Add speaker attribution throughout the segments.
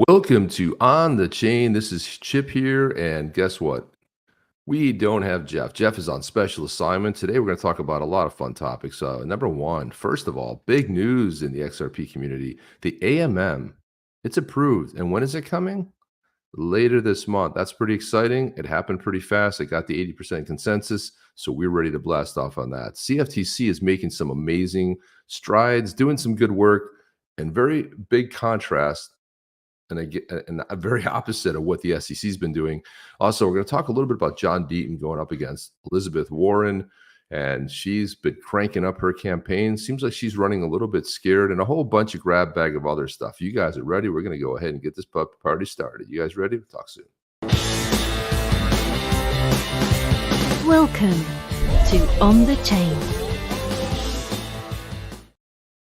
Speaker 1: Welcome to On the Chain. This is Chip here, and guess what? We don't have Jeff. Jeff is on special assignment. Today, we're going to talk about a lot of fun topics. Number one, first of all, big news in the XRP community. The AMM, it's approved. And when is it coming? Later this month. That's pretty exciting. It happened pretty fast. It got the 80% consensus. So we're ready to blast off on that. CFTC is making some amazing strides, doing some good work, and very big contrast and a very opposite of what the SEC's been doing. Also, we're going to talk a little bit about John Deaton going up against Elizabeth Warren, and she's been cranking up her campaign. Seems like she's running a little bit scared, and a whole bunch of grab bag of other stuff. You guys are ready? We're going to go ahead and get this party started. You guys ready? We'll talk soon.
Speaker 2: Welcome to On the Chain.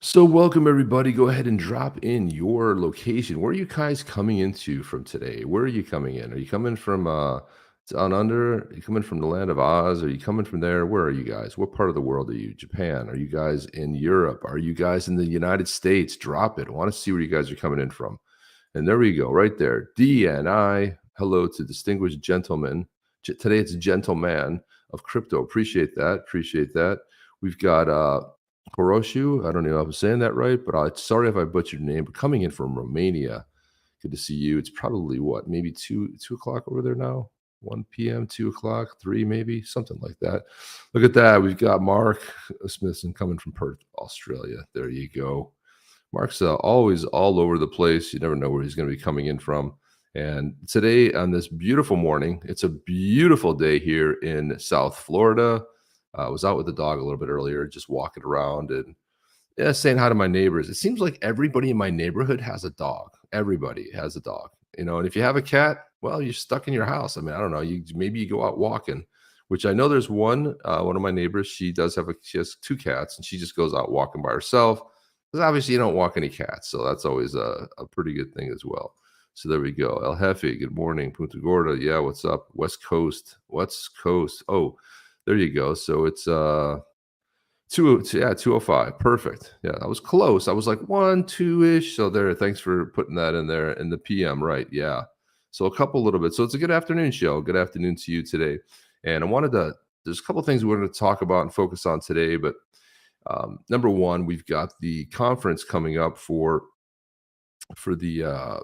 Speaker 1: So welcome everybody. Go ahead and drop in your location. Where are you guys coming into from today? Where are you coming in? Are you coming from down under? Are you coming from the land of Oz? Are you coming from there? Where are you guys? What part of the world are you? Japan? Are you guys in Europe? Are you guys in the United States? Drop it. I want to see where you guys are coming in from. And there we go, right there. DNI. Hello to distinguished gentlemen. Today it's gentleman of crypto. Appreciate that. Appreciate that. We've got Horoshu, I don't know if I'm saying that right, but sorry if I butchered your name, but coming in from Romania. Good to see you. It's probably what, maybe 2 o'clock over there now? 1 p.m., 2 o'clock, 3 maybe, something like that. Look at that. We've got Mark Smithson coming from Perth, Australia. There you go. Mark's always all over the place. You never know where he's going to be coming in from. And today on this beautiful morning, it's a beautiful day here in South Florida. I was out with the dog a little bit earlier, just walking around and saying hi to my neighbors. It seems like everybody in my neighborhood has a dog. Everybody has a dog, and if you have a cat, well, you're stuck in your house. I mean, I don't know. Maybe you go out walking, which I know there's one of my neighbors. She has 2 cats, and she just goes out walking by herself. Because obviously you don't walk any cats, so that's always a pretty good thing as well. So there we go. El Jefe, good morning. Punta Gorda, yeah, what's up? West Coast. Oh, there you go. So it's 205. Perfect. Yeah, I was close. I was like 1, 2-ish. So there, thanks for putting that in there in the PM, right? Yeah. So a couple little bit. So it's a good afternoon show. Good afternoon to you today. And there's a couple things we wanted to talk about and focus on today. But number one, we've got the conference coming up for the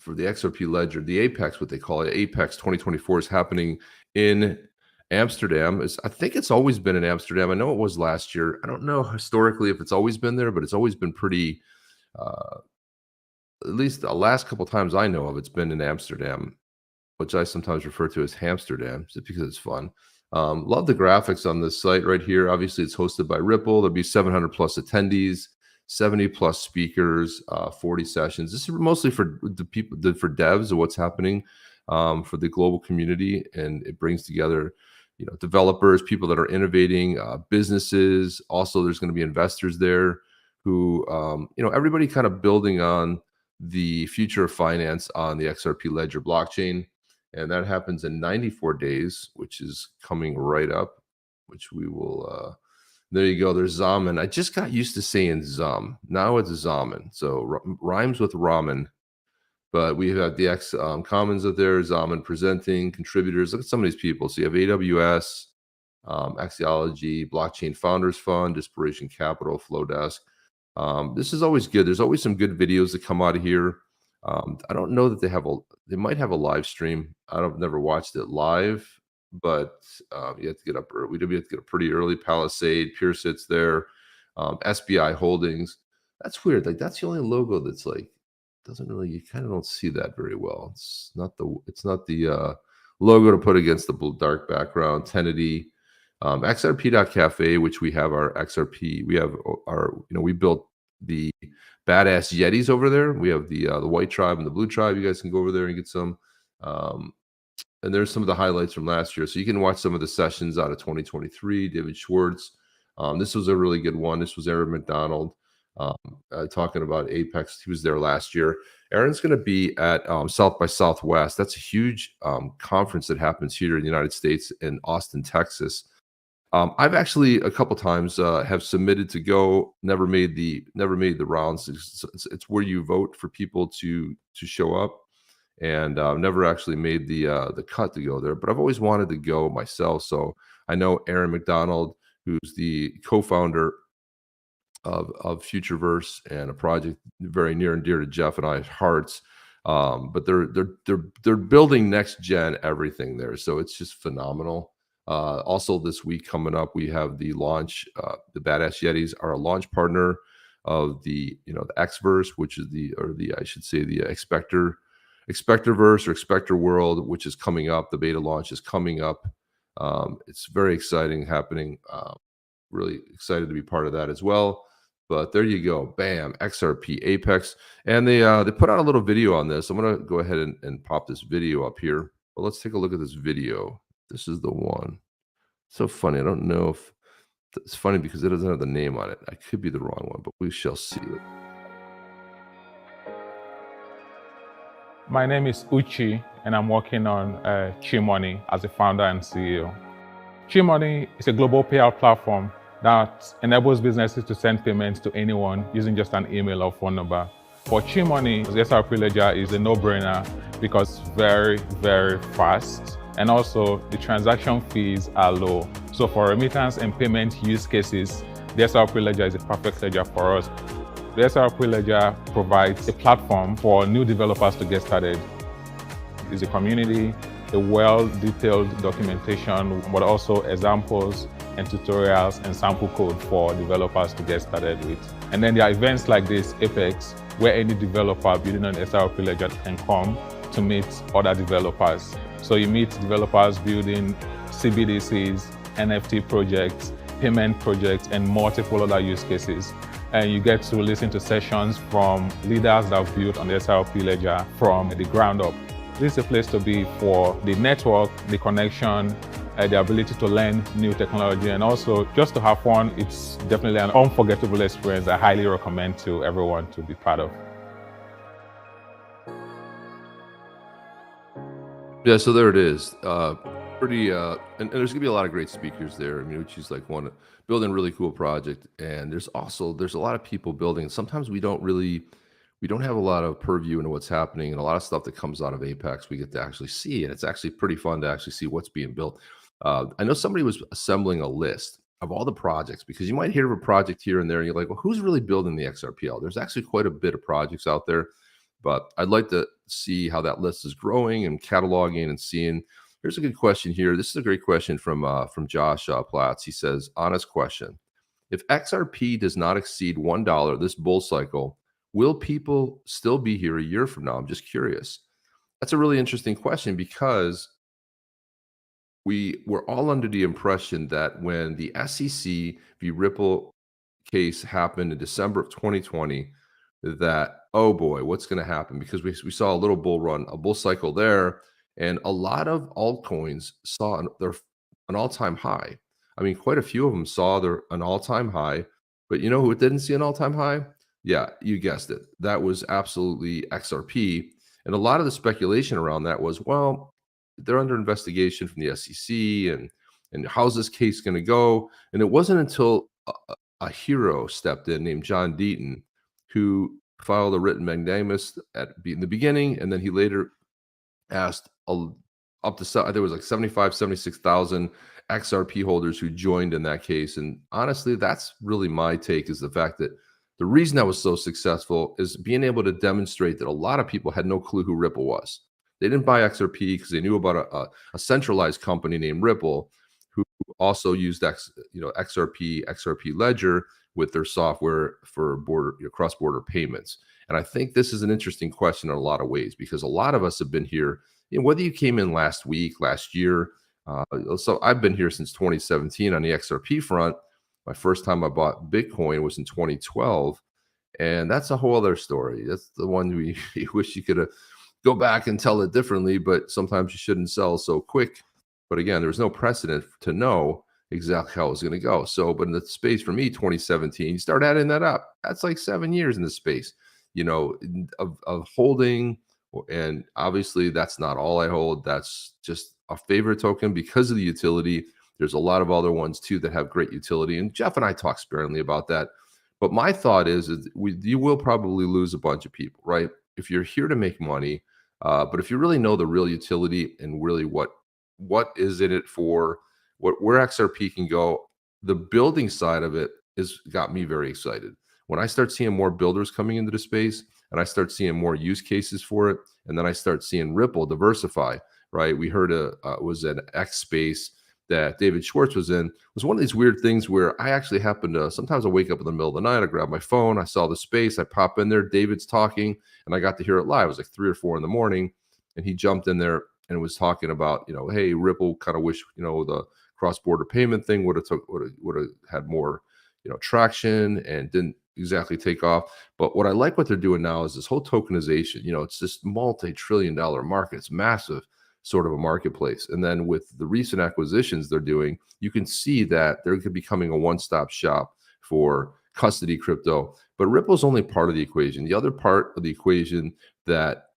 Speaker 1: XRP Ledger, the Apex, what they call it, Apex 2024 is happening in Amsterdam. I think it's always been in Amsterdam. I know it was last year. I don't know historically if it's always been there, but it's always been pretty, at least the last couple times I know of, it's been in Amsterdam, which I sometimes refer to as Hamsterdam, just because it's fun. Love the graphics on this site right here. Obviously, it's hosted by Ripple. There'll be 700 plus attendees, 70 plus speakers, 40 sessions. This is mostly for the people, for devs of what's happening for the global community, and it brings together developers, people that are innovating, businesses. Also, there's going to be investors there who, everybody kind of building on the future of finance on the XRP Ledger blockchain. And that happens in 94 days, which is coming right up, which we will, there you go. There's Zaman. I just got used to saying Zum. Now it's Zaman. So rhymes with ramen. But we have the X Commons up there, Zaman presenting, contributors. Look at some of these people. So you have AWS, Axiology, Blockchain Founders Fund, Dispiration Capital, Flowdesk. This is always good. There's always some good videos that come out of here. I don't know that they might have a live stream. I've never watched it live, but you have to get up early. We have to get up pretty early. Palisade, Pure Sits there, SBI Holdings. That's weird. Like that's the only logo that's like, doesn't really, you kind of don't see that very well. It's not the logo to put against the dark background. Tenity, XRP.cafe, which we have our XRP. We have we built the badass Yetis over there. We have the white tribe and the blue tribe. You guys can go over there and get some. And there's some of the highlights from last year. So you can watch some of the sessions out of 2023. David Schwartz. This was a really good one. This was Aaron McDonald. Talking about Apex. He was there last year. Aaron's going to be at South by Southwest. That's a huge conference that happens here in the United States in Austin, Texas. I've actually a couple times have submitted to go, never made the rounds. It's where you vote for people to show up, and never actually made the cut to go there. But I've always wanted to go myself. So I know Aaron McDonald, who's the co-founder of Futureverse, and a project very near and dear to Jeff and I's hearts. But they're building next gen everything there, so it's just phenomenal. Also, this week coming up, we have the launch. The Badass Yetis are a launch partner of the the Xverse, which is I should say the Expectorverse or Expector World, which is coming up. The beta launch is coming up. It's very exciting happening. Really excited to be part of that as well. But there you go, bam, XRP Apex, and they put out a little video on this. I'm gonna go ahead and pop this video up here. But let's take a look at this video. This is the one. So funny. I don't know if it's funny because it doesn't have the name on it. I could be the wrong one, but we shall see.
Speaker 3: My name is Uchi, and I'm working on Chi-Money as a founder and CEO. Chi-Money is a global payout platform that enables businesses to send payments to anyone using just an email or phone number. For Chi-Money, the XRP Ledger is a no-brainer because it's very, very fast. And also, the transaction fees are low. So for remittance and payment use cases, the XRP Ledger is a perfect ledger for us. The XRP Ledger provides a platform for new developers to get started. It's a community, a well-detailed documentation, but also examples and tutorials and sample code for developers to get started with. And then there are events like this, Apex, where any developer building on XRP Ledger can come to meet other developers. So you meet developers building CBDCs, NFT projects, payment projects, and multiple other use cases. And you get to listen to sessions from leaders that have built on the XRP Ledger from the ground up. This is a place to be for the network, the connection, the ability to learn new technology, and also just to have fun. It's definitely an unforgettable experience I highly recommend to everyone to be part of.
Speaker 1: Yeah, so there it is. Pretty, and there's gonna be a lot of great speakers there. I mean, which is like building a really cool project, and there's a lot of people building. Sometimes we don't have a lot of purview into what's happening, and a lot of stuff that comes out of Apex we get to actually see, and it's actually pretty fun to actually see what's being built. I know somebody was assembling a list of all the projects, because you might hear of a project here and there, and you're like, well, who's really building the XRPL? There's actually quite a bit of projects out there, but I'd like to see how that list is growing and cataloging and seeing. Here's a good question here. This is a great question from Josh Platts. He says, honest question. If XRP does not exceed $1 this bull cycle, will people still be here a year from now? I'm just curious. That's a really interesting question, because we were all under the impression that when the SEC v. Ripple case happened in December of 2020, that, oh boy, what's going to happen? Because we saw a little bull run, a bull cycle there, and a lot of altcoins saw an all-time high. I mean, quite a few of them saw an all-time high, but you know who didn't see an all-time high? Yeah, you guessed it. That was absolutely XRP. And a lot of the speculation around that was, well, they're under investigation from the SEC, and how's this case going to go? And it wasn't until a hero stepped in named John Deaton, who filed a written mandamus in the beginning, and then he later asked up to, there was like 76,000 XRP holders who joined in that case. And honestly, that's really my take, is the fact that the reason that was so successful is being able to demonstrate that a lot of people had no clue who Ripple was. They didn't buy XRP because they knew about a centralized company named Ripple, who also used XRP Ledger with their software for cross-border payments. And I think this is an interesting question in a lot of ways, because a lot of us have been here, whether you came in last week, last year. So I've been here since 2017 on the XRP front. My first time I bought Bitcoin was in 2012. And that's a whole other story. That's the one we wish you could go back and tell it differently, but sometimes you shouldn't sell so quick. But again, there's no precedent to know exactly how it's going to go. So, but in the space for me, 2017, you start adding that up. That's like 7 years in the space, of holding. And obviously that's not all I hold. That's just a favorite token because of the utility. There's a lot of other ones too that have great utility. And Jeff and I talk sparingly about that. But my thought is you will probably lose a bunch of people, right? If you're here to make money, but if you really know the real utility and really what is in it for, where XRP can go, the building side of it is got me very excited. When I start seeing more builders coming into the space and I start seeing more use cases for it, and then I start seeing Ripple diversify, right? We heard was an X space that David Schwartz was in. It was one of these weird things where I actually happen to, sometimes I wake up in the middle of the night, I grab my phone, I saw the space, I pop in there, David's talking, and I got to hear it live. It was like 3 or 4 in the morning, and he jumped in there and was talking about, hey, Ripple kind of wish, the cross-border payment thing would have had more, traction and didn't exactly take off. But what I like what they're doing now is this whole tokenization. It's this multi-trillion-dollar market. It's massive sort of a marketplace. And then with the recent acquisitions they're doing, you can see that they're becoming a one-stop shop for custody crypto. But Ripple's only part of the equation. The other part of the equation that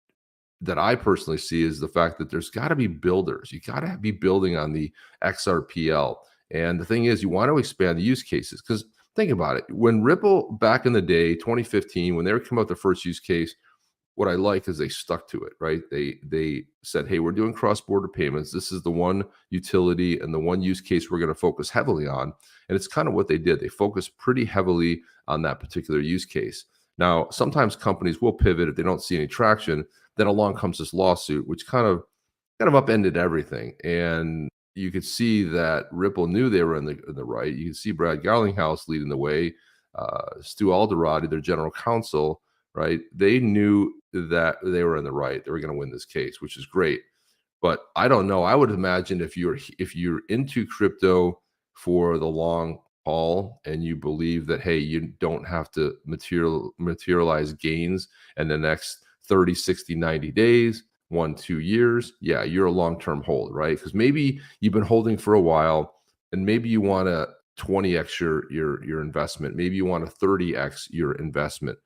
Speaker 1: I personally see is the fact that there's got to be builders. You got to be building on the XRPL. And the thing is, you want to expand the use cases, because think about it. When Ripple back in the day, 2015, when they were coming out with their first use case, what I like is they stuck to it, right? They said, hey, we're doing cross-border payments. This is the one utility and the one use case we're going to focus heavily on. And it's kind of what they did. They focused pretty heavily on that particular use case. Now, sometimes companies will pivot if they don't see any traction. Then along comes this lawsuit, which kind of upended everything. And you could see that Ripple knew they were in the right. You can see Brad Garlinghouse leading the way, Stu Alderati, their general counsel, right? They knew that they were in the right. They were going to win this case, which is great. But I don't know. I would imagine if you're into crypto for the long haul and you believe that, hey, you don't have to materialize gains in the next 30, 60, 90 days, 1-2 years, yeah, you're a long-term hold, right? Because maybe you've been holding for a while, and maybe you want to 20x your investment. Maybe you want to 30x your investment.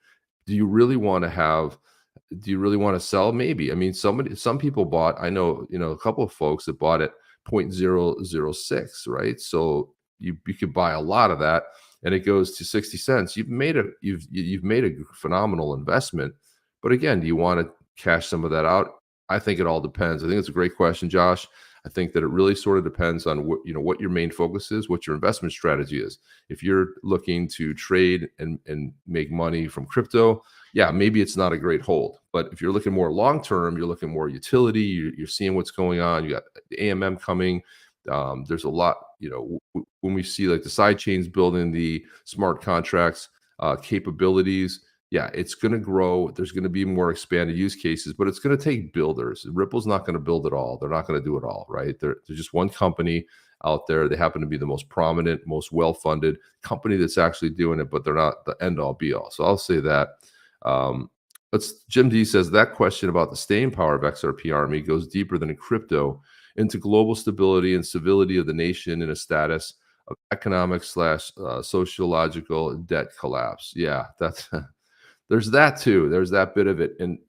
Speaker 1: Do you really want to sell? Maybe. I mean, some people bought, I know, a couple of folks that bought at 0.006, right? So you could buy a lot of that, and it goes to 60 cents. You've made a phenomenal investment. But again, do you want to cash some of that out? I think it all depends. I think it's a great question, Josh. I think that it really sort of depends on what your main focus is, what your investment strategy is. If you're looking to trade and make money from crypto, yeah, maybe it's not a great hold. But if you're looking more long term, you're looking more utility. You're seeing what's going on. You got the AMM coming. There's a lot. When we see like the side chains building the smart contracts capabilities. Yeah, it's going to grow. There's going to be more expanded use cases, but it's going to take builders. Ripple's not going to build it all. They're not going to do it all, right? There's just one company out there. They happen to be the most prominent, most well-funded company that's actually doing it, but they're not the end-all, be-all. So I'll say that. Jim D says that question about the staying power of XRP Army goes deeper than in crypto into global stability and civility of the nation in a status of economic / sociological debt collapse. Yeah, that's... There's that too. There's that bit of it. And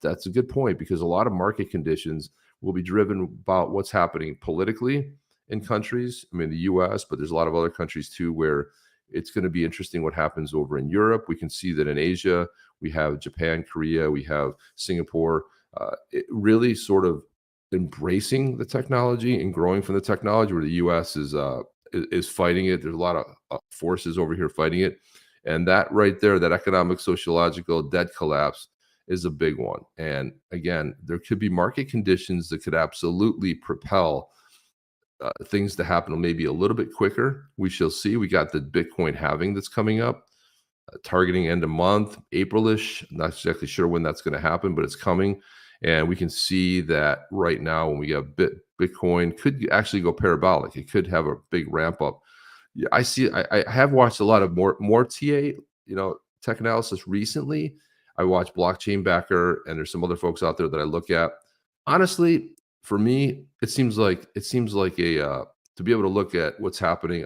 Speaker 1: that's a good point, because a lot of market conditions will be driven about what's happening politically in countries. I mean, the US, but there's a lot of other countries too, where it's going to be interesting what happens over in Europe. We can see that in Asia, we have Japan, Korea, we have Singapore, really sort of embracing the technology and growing from the technology, where the US is fighting it. There's a lot of forces over here fighting it. And that right there, that economic, sociological debt collapse is a big one. And again, there could be market conditions that could absolutely propel things to happen maybe a little bit quicker. We shall see. We got the Bitcoin halving that's coming up, targeting end of month, April-ish. Not exactly sure when that's going to happen, but it's coming. And we can see that right now when we have Bitcoin could actually go parabolic. It could have a big ramp up. Yeah, I have watched a lot of more TA, tech analysis recently. I watched Blockchain Backer, and there's some other folks out there that I look at. Honestly, for me, it seems like a to be able to look at what's happening.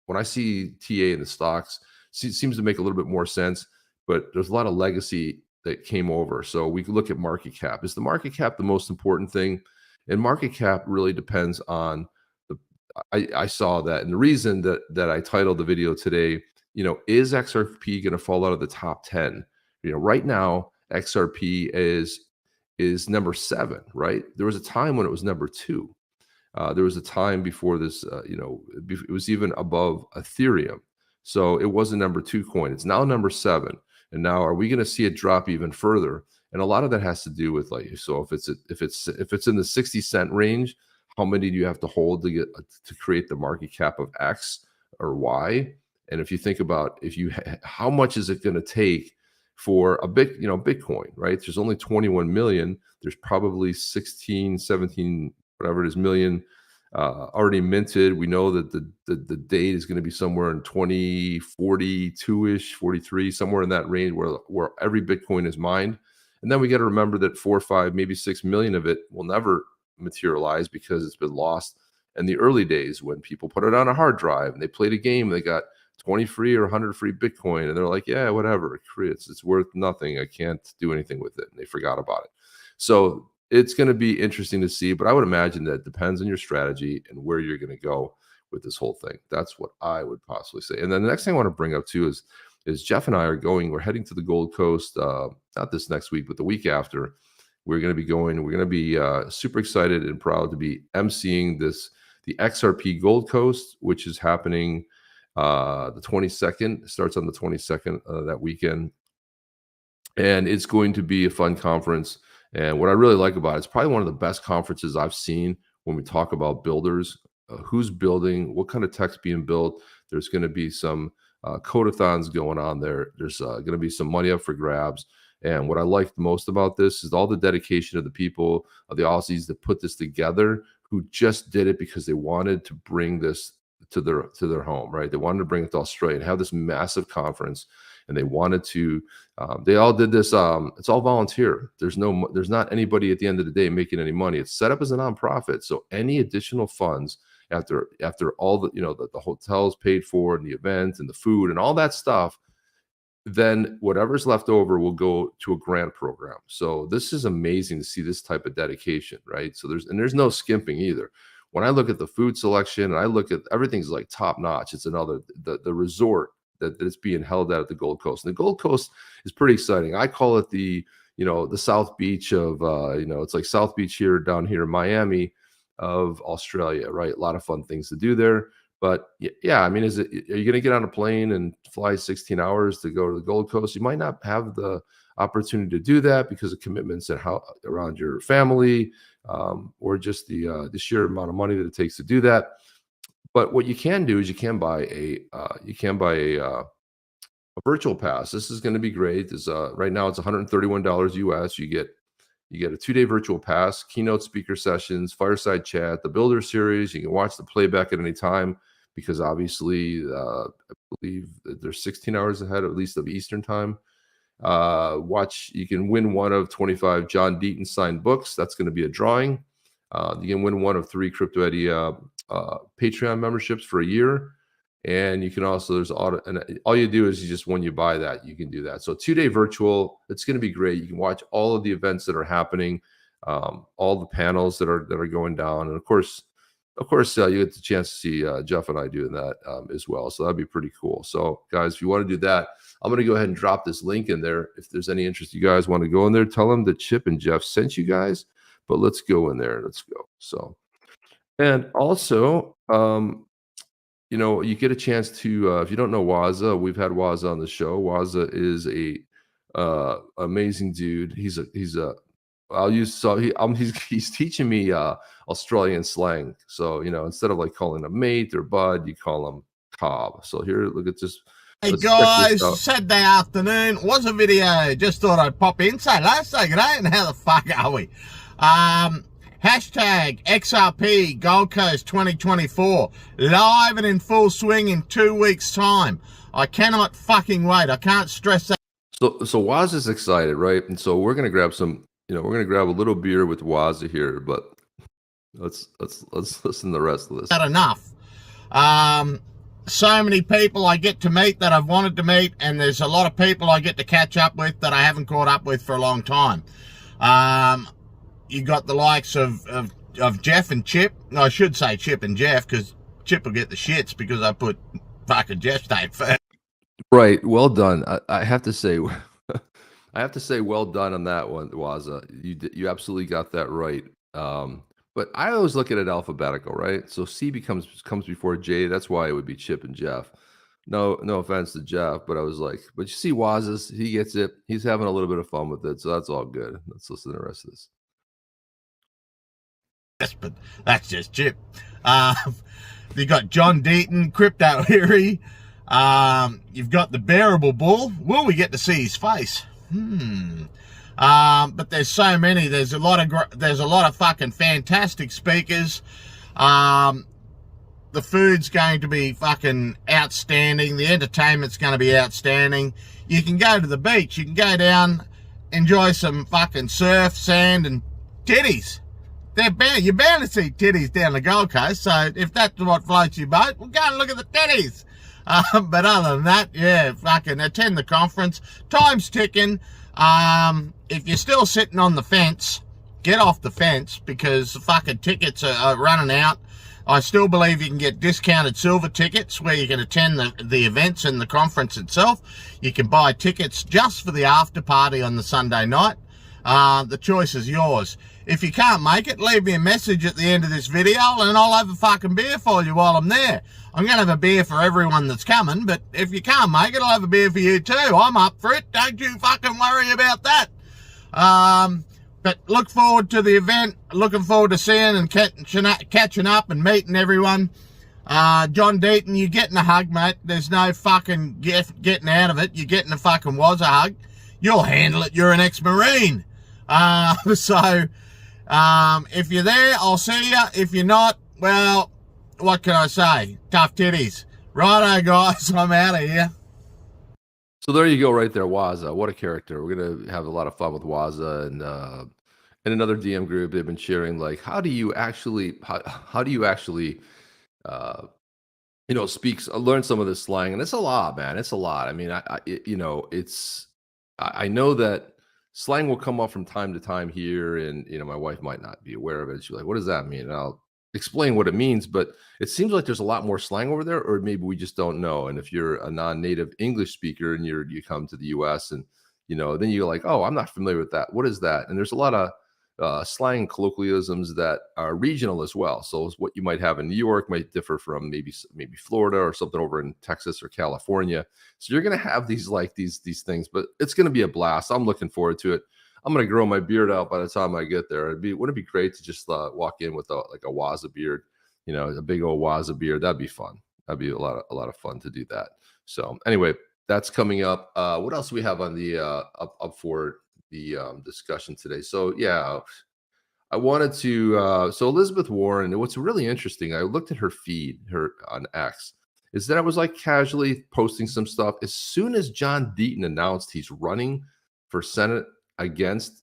Speaker 1: When I see TA in the stocks, it seems to make a little bit more sense. But there's a lot of legacy that came over, so we can look at market cap. Is the market cap the most important thing? And market cap really depends on I saw that, and the reason that I titled the video today, is XRP going to fall out of the top 10? Right now XRP is number 7, right? There was a time when it was number 2. There was a time before this, it was even above Ethereum. So it was a number 2 coin. It's now number 7. And now, are we going to see it drop even further? And a lot of that has to do with, like, so if it's in the 60-cent range, how many do you have to hold to create the market cap of X or Y? And if you think about how much is it going to take for a Bitcoin, right? There's only 21 million. There's probably 16, 17, whatever it is, million already minted. We know that the date is going to be somewhere in 2042-ish, 43, somewhere in that range where every Bitcoin is mined. And then we got to remember that 4 or 5, maybe 6 million of it will never materialize because it's been lost in the early days when people put it on a hard drive and they played a game. They got 20 free or 100 free Bitcoin, and they're like, yeah, whatever, it's worth nothing. I can't do anything with it. And they forgot about it. So it's going to be interesting to see, but I would imagine that it depends on your strategy and where you're going to go with this whole thing. That's what I would possibly say. And then the next thing I want to bring up too is Jeff and I we're heading to the Gold Coast, not this next week, but the week after. We're going to be super excited and proud to be emceeing the XRP Gold Coast, which is happening the 22nd. It starts on the 22nd that weekend. And it's going to be a fun conference. And what I really like about it, it's probably one of the best conferences I've seen when we talk about builders, who's building, what kind of tech's being built. There's going to be some codeathons going on there. There's going to be some money up for grabs. And what I liked most about this is all the dedication of the people, of the Aussies that put this together, who just did it because they wanted to bring this to their home, right? They wanted to bring it to Australia and have this massive conference. And they wanted to, they all did this. It's all volunteer. There's not anybody at the end of the day making any money. It's set up as a nonprofit. So any additional funds after all the hotels paid for and the event and the food and all that stuff, then whatever's left over will go to a grant program. So this is amazing to see this type of dedication, right? So there's no skimping either. When I look at the food selection and I look at everything's like top notch. It's the resort that is being held at the Gold Coast. And the Gold Coast is pretty exciting. I call it the South Beach of, it's like South Beach down here in Miami of Australia, right? A lot of fun things to do there. But yeah, I mean, are you going to get on a plane and fly 16 hours to go to the Gold Coast? You might not have the opportunity to do that because of commitments and around your family, or just the sheer amount of money that it takes to do that. But what you can do is you can buy a virtual pass. This is going to be great. Right now it's $131 US. You get a 2-day virtual pass, keynote speaker sessions, fireside chat, the Builder Series. You can watch the playback at any time because obviously I believe that they're 16 hours ahead, at least of Eastern time. You can win one of 25 John Deaton signed books. That's going to be a drawing. You can win one of 3 Crypto Eddie Patreon memberships for a year. And you can also, and all you do is when you buy that, you can do that. So 2-day virtual, it's going to be great. You can watch all of the events that are happening, all the panels that are going down. And of course, you get the chance to see Jeff and I doing that as well. So that'd be pretty cool. So guys, if you want to do that, I'm going to go ahead and drop this link in there. If there's any interest, you guys want to go in there, tell them that Chip and Jeff sent you guys, but let's go in there. Let's go. So, and also, you get a chance to, if you don't know Waza, we've had Waza on the show. Waza is amazing dude. He's teaching me Australian slang. So, instead of like calling him mate or bud, you call him cob. So here, look at this.
Speaker 4: Hey guys, Saturday afternoon was a video. Just thought I'd pop in. Say hello, say good day, and how the fuck are we? Hashtag XRP Gold Coast 2024 live and in full swing in 2 weeks time. I cannot fucking wait. I can't stress that.
Speaker 1: So Waz is excited, right? And so we're gonna grab we're gonna grab a little beer with Waza here, but let's listen to the rest of this.
Speaker 4: Not enough. So many people I get to meet that I've wanted to meet, and there's a lot of people I get to catch up with that I haven't caught up with for a long time. You got the likes of Jeff and Chip. I should say Chip and Jeff because Chip will get the shits because I put fucking Jeff's name first.
Speaker 1: Right. Well done. I have to say, I have to say, well done on that one, Waza. You absolutely got that right. But I always look at it alphabetical, right? So C comes before J. That's why it would be Chip and Jeff. No offense to Jeff, but I was like, but you see Waza's, he gets it. He's having a little bit of fun with it, so that's all good. Let's listen to the rest of this.
Speaker 4: Yes, but that's just Chip. You got John Deaton, Crypto Eerie. You've got the Bearable Bull. Will we get to see his face? But there's so many. There's a lot of fucking fantastic speakers. The food's going to be fucking outstanding. The entertainment's going to be outstanding. You can go to the beach. You can go down, enjoy some fucking surf, sand, and titties. You're bound to see titties down the Gold Coast. So if that's what floats your boat, we'll go and look at the titties. But other than that, yeah, fucking attend the conference. Time's ticking. If you're still sitting on the fence, get off the fence because the fucking tickets are running out. I still believe you can get discounted silver tickets where you can attend the events and the conference itself. You can buy tickets just for the after party on the Sunday night. The choice is yours. If you can't make it, leave me a message at the end of this video and I'll have a fucking beer for you while I'm there. I'm going to have a beer for everyone that's coming, but if you can't make it, I'll have a beer for you too. I'm up for it. Don't you fucking worry about that. But look forward to the event. Looking forward to seeing and catching up and meeting everyone. John Deaton, you're getting a hug, mate. There's no fucking getting out of it. You're getting a fucking Wazza hug. You'll handle it. You're an ex-Marine. So if you're there, I'll see you. If you're not, well, what can I say? Tough titties. Righto, guys. I'm out of here.
Speaker 1: So there you go, right there, Waza. What a character. We're gonna have a lot of fun with Waza and in another DM group. They've been sharing like, how do you actually learn some of this slang? And it's a lot, man. It's a lot. I mean, I know that slang will come up from time to time here, and my wife might not be aware of it. She's like, "What does that mean?" And I'll explain what it means, but it seems like there's a lot more slang over there, or maybe we just don't know. And if you're a non-native English speaker and you come to the US and then you're like, "Oh, I'm not familiar with that. What is that?" And there's a lot of slang colloquialisms that are regional as well. So what you might have in New York might differ from maybe Florida or something over in Texas or California. So you're going to have these things, but it's going to be a blast. I'm looking forward to it. I'm going to grow my beard out by the time I get there. Wouldn't it be great to just walk in with a Waza beard, a big old Waza beard? That'd be fun. That'd be a lot of fun to do that. So anyway, that's coming up. What else do we have on the up for the discussion today? So yeah, I wanted to so Elizabeth Warren, what's really interesting, I looked at her feed on X, is that I was like casually posting some stuff. As soon as John Deaton announced he's running for Senate against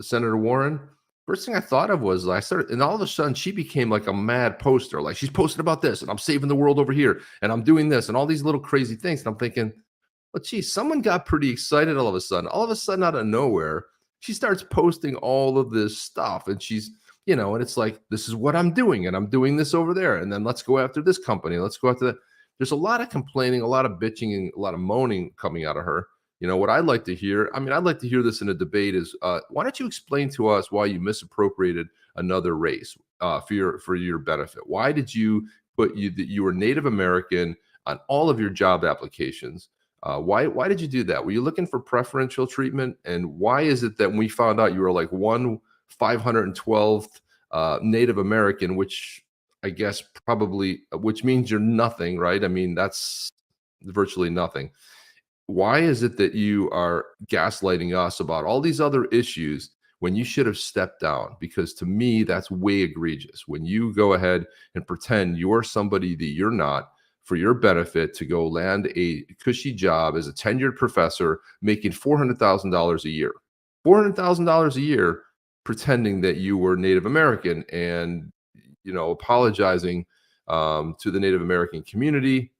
Speaker 1: Senator Warren, first thing I thought of was and all of a sudden she became like a mad poster. Like she's posting about this and I'm saving the world over here and I'm doing this and all these little crazy things. And I'm thinking, well, geez, someone got pretty excited all of a sudden. All of a sudden, out of nowhere, she starts posting all of this stuff. And she's, and it's like, this is what I'm doing. And I'm doing this over there. And then let's go after this company. Let's go after that. There's a lot of complaining, a lot of bitching, and a lot of moaning coming out of her. What I'd like to hear, I'd like to hear this in a debate is, why don't you explain to us why you misappropriated another race for your benefit? Why did you put that you were Native American on all of your job applications? Why did you do that? Were you looking for preferential treatment? And why is it that when we found out you were like 512th Native American, which I guess which means you're nothing, right? I mean, that's virtually nothing. Why is it that you are gaslighting us about all these other issues when you should have stepped down? Because to me, that's way egregious. When you go ahead and pretend you're somebody that you're not for your benefit to go land a cushy job as a tenured professor making $400,000 a year. $400,000 a year pretending that you were Native American and, apologizing to the Native American community.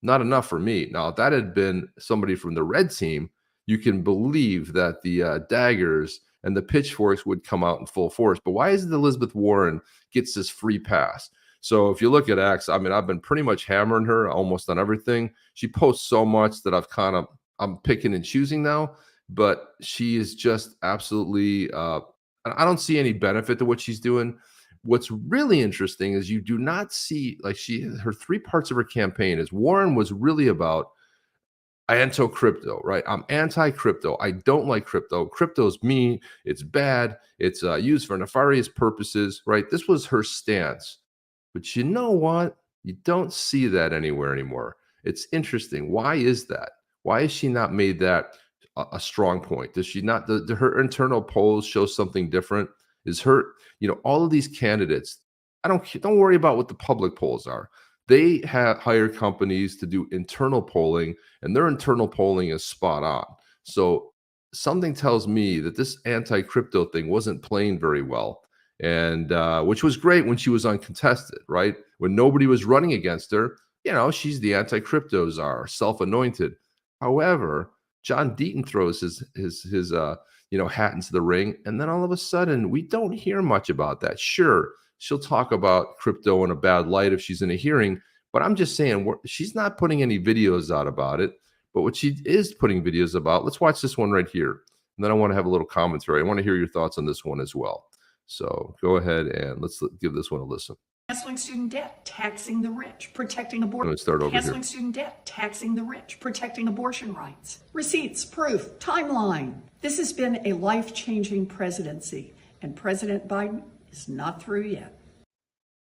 Speaker 1: Not enough for me. Now, if that had been somebody from the red team, you can believe that the daggers and the pitchforks would come out in full force. But why is it Elizabeth Warren gets this free pass? So if you look at X, I mean, I've been pretty much hammering her almost on everything. She posts so much that I'm picking and choosing now, but she is just absolutely, I don't see any benefit to what she's doing. What's really interesting is you do not see, like, her 3 parts of her campaign is Warren was really about anti-crypto, right? I'm anti-crypto. I don't like crypto. Crypto's mean. It's bad. It's used for nefarious purposes, right? This was her stance. But you know what? You don't see that anywhere anymore. It's interesting. Why is that? Why has she not made that a strong point? Does she not? Do her internal polls show something different? Is her, all of these candidates? Don't worry about what the public polls are. They have hired companies to do internal polling, and their internal polling is spot on. So something tells me that this anti-crypto thing wasn't playing very well, and which was great when she was uncontested, right? When nobody was running against her, she's the anti-crypto czar, self-anointed. However, John Deaton throws his hat into the ring, and then all of a sudden we don't hear much about that. Sure, she'll talk about crypto in a bad light if she's in a hearing, but I'm just saying she's not putting any videos out about it. But what she is putting videos about, let's watch this one right here. And then I want to have a little commentary. I want to hear your thoughts on this one as well. So go ahead and let's give this one a listen.
Speaker 5: Canceling student debt, taxing the rich, protecting abortion.
Speaker 1: Let's start over
Speaker 5: Canceling
Speaker 1: here.
Speaker 5: student debt, taxing the rich, protecting abortion rights. Receipts, proof, timeline. This has been a life-changing presidency, and President Biden is not through yet.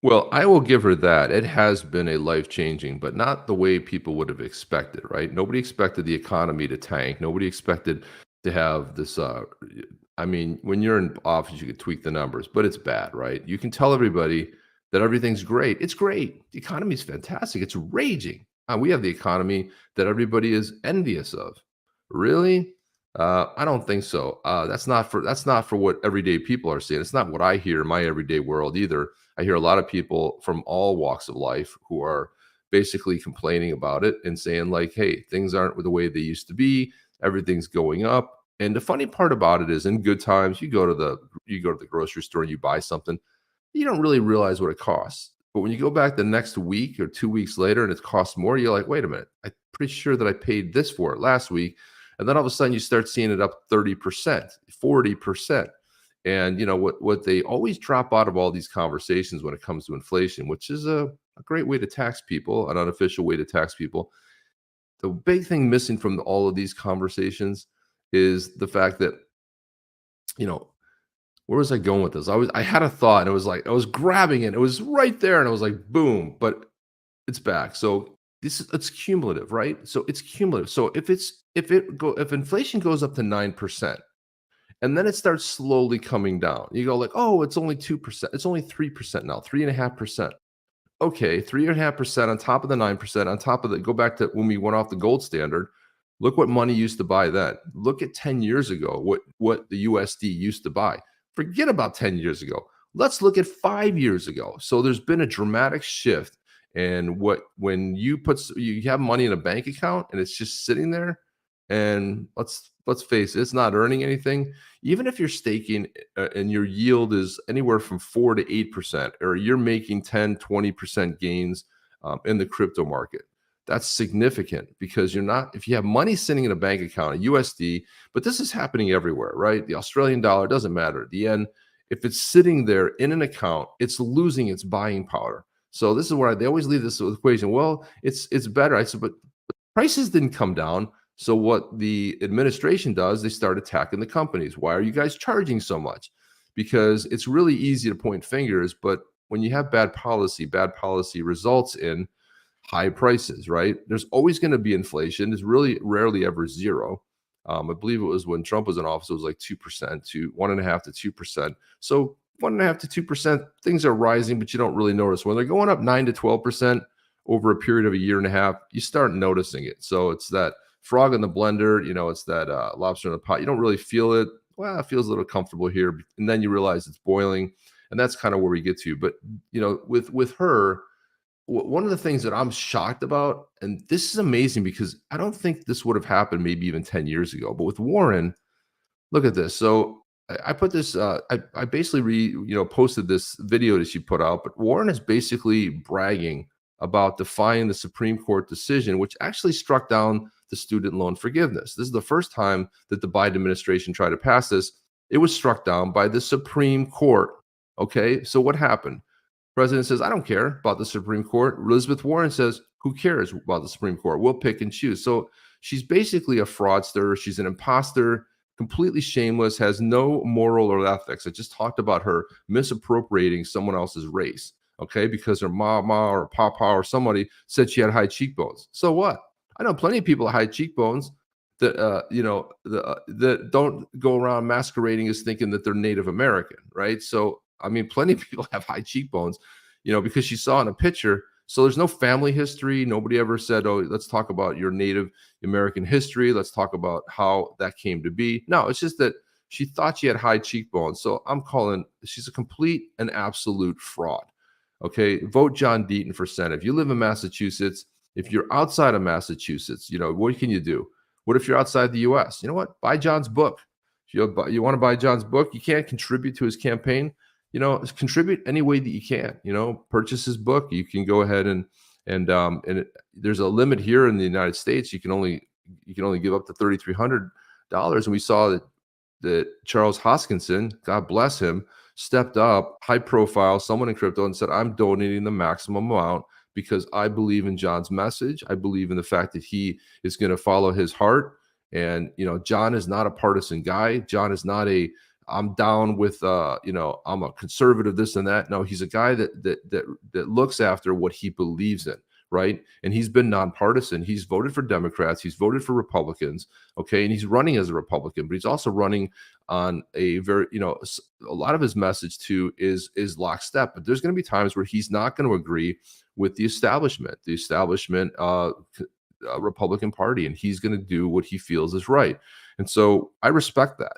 Speaker 1: Well, I will give her that. It has been a life-changing, but not the way people would have expected, right? Nobody expected the economy to tank. Nobody expected to have this. I mean, when you're in office, you could tweak the numbers, but it's bad, right? You can tell everybody that everything's great. It's great. The economy is fantastic. It's raging. We have the economy that everybody is envious of. Really? I don't think so. That's not for what everyday people are seeing. It's not what I hear in my everyday world either. I hear a lot of people from all walks of life who are basically complaining about it and saying, like, hey, things aren't the way they used to be. Everything's going up. And the funny part about it is, in good times, you go to the grocery store and you buy something, you don't really realize what it costs. But when you go back the next week or 2 weeks later and it costs more, you're like, wait a minute, I'm pretty sure that I paid this for it last week. And then all of a sudden you start seeing it up 30%, 40%. And what they always drop out of all these conversations when it comes to inflation, which is a great way to tax people, an unofficial way to tax people. The big thing missing from all of these conversations is the fact that, where was I going with this? I had a thought and it was like, I was grabbing it. It was right there and I was like, boom, but it's back. So it's cumulative, right? So it's cumulative. So if inflation goes up to 9%, and then it starts slowly coming down, you go like, oh, it's only 2%. It's only 3% now, 3.5%. Okay, 3.5% on top of the 9%, on top of the, go back to when we went off the gold standard. Look what money used to buy then. Look at 10 years ago, what the USD used to buy. Forget about 10 years ago. Let's look at 5 years ago. So there's been a dramatic shift. And when you have money in a bank account and it's just sitting there, and let's face it, it's not earning anything. Even if you're staking and your yield is anywhere from 4 to 8%, or you're making 10, 20% gains in the crypto market, that's significant, because if you have money sitting in a bank account, a USD, but this is happening everywhere, right? The Australian dollar, doesn't matter. At the end, if it's sitting there in an account, it's losing its buying power. So this is where they always leave this equation. Well, it's better. I said, but prices didn't come down. So what the administration does, they start attacking the companies. Why are you guys charging so much? Because it's really easy to point fingers, but when you have bad policy results in high prices, right? There's always going to be inflation. It's really rarely ever zero. I believe it was when Trump was in office, it was like 2% to 1.5% to 2%. So 1.5% to 2%, things are rising, but you don't really notice. When they're going up 9 to 12% over a period of a year and a half, you start noticing it. So it's that frog in the blender, it's that lobster in the pot. You don't really feel it. Well, it feels a little comfortable here. And then you realize it's boiling. And that's kind of where we get to. But, with her, one of the things that I'm shocked about, and this is amazing because I don't think this would have happened maybe even 10 years ago, but with Warren, look at this. So I put this, I basically posted this video that she put out, but Warren is basically bragging about defying the Supreme Court decision, which actually struck down the student loan forgiveness. This is the first time that the Biden administration tried to pass this. It was struck down by the Supreme Court. Okay, so what happened? President says, I don't care about the Supreme Court. Elizabeth Warren says, who cares about the Supreme Court? We'll pick and choose. So she's basically a fraudster. She's an imposter, completely shameless, has no moral or ethics. I just talked about her misappropriating someone else's race, okay, because her mama or papa or somebody said she had high cheekbones. So what? I know plenty of people with high cheekbones that that don't go around masquerading as thinking that they're Native American, right? So I mean, plenty of people have high cheekbones, because she saw in a picture. So there's no family history. Nobody ever said, oh, let's talk about your Native American history. Let's talk about how that came to be. No, it's just that she thought she had high cheekbones. So I'm calling, she's a complete and absolute fraud. Okay, vote John Deaton for Senate. If you live in Massachusetts, if you're outside of Massachusetts, what can you do? What if you're outside the U.S.? You know what? Buy John's book. If you want to buy John's book, you can't contribute to his campaign. Contribute any way that you can. Purchase his book. You can go ahead and there's a limit here in the United States. You can only give up to $3,300. And we saw that Charles Hoskinson, God bless him, stepped up, high profile, someone in crypto, and said, I'm donating the maximum amount because I believe in John's message. I believe in the fact that he is going to follow his heart. And, John is not a partisan guy. John is not I'm down with, I'm a conservative, this and that. No, he's a guy that looks after what he believes in, right? And he's been nonpartisan. He's voted for Democrats. He's voted for Republicans, okay? And he's running as a Republican, but he's also running on a very, a lot of his message too is lockstep. But there's going to be times where he's not going to agree with the establishment Republican Party, and he's going to do what he feels is right. And so I respect that.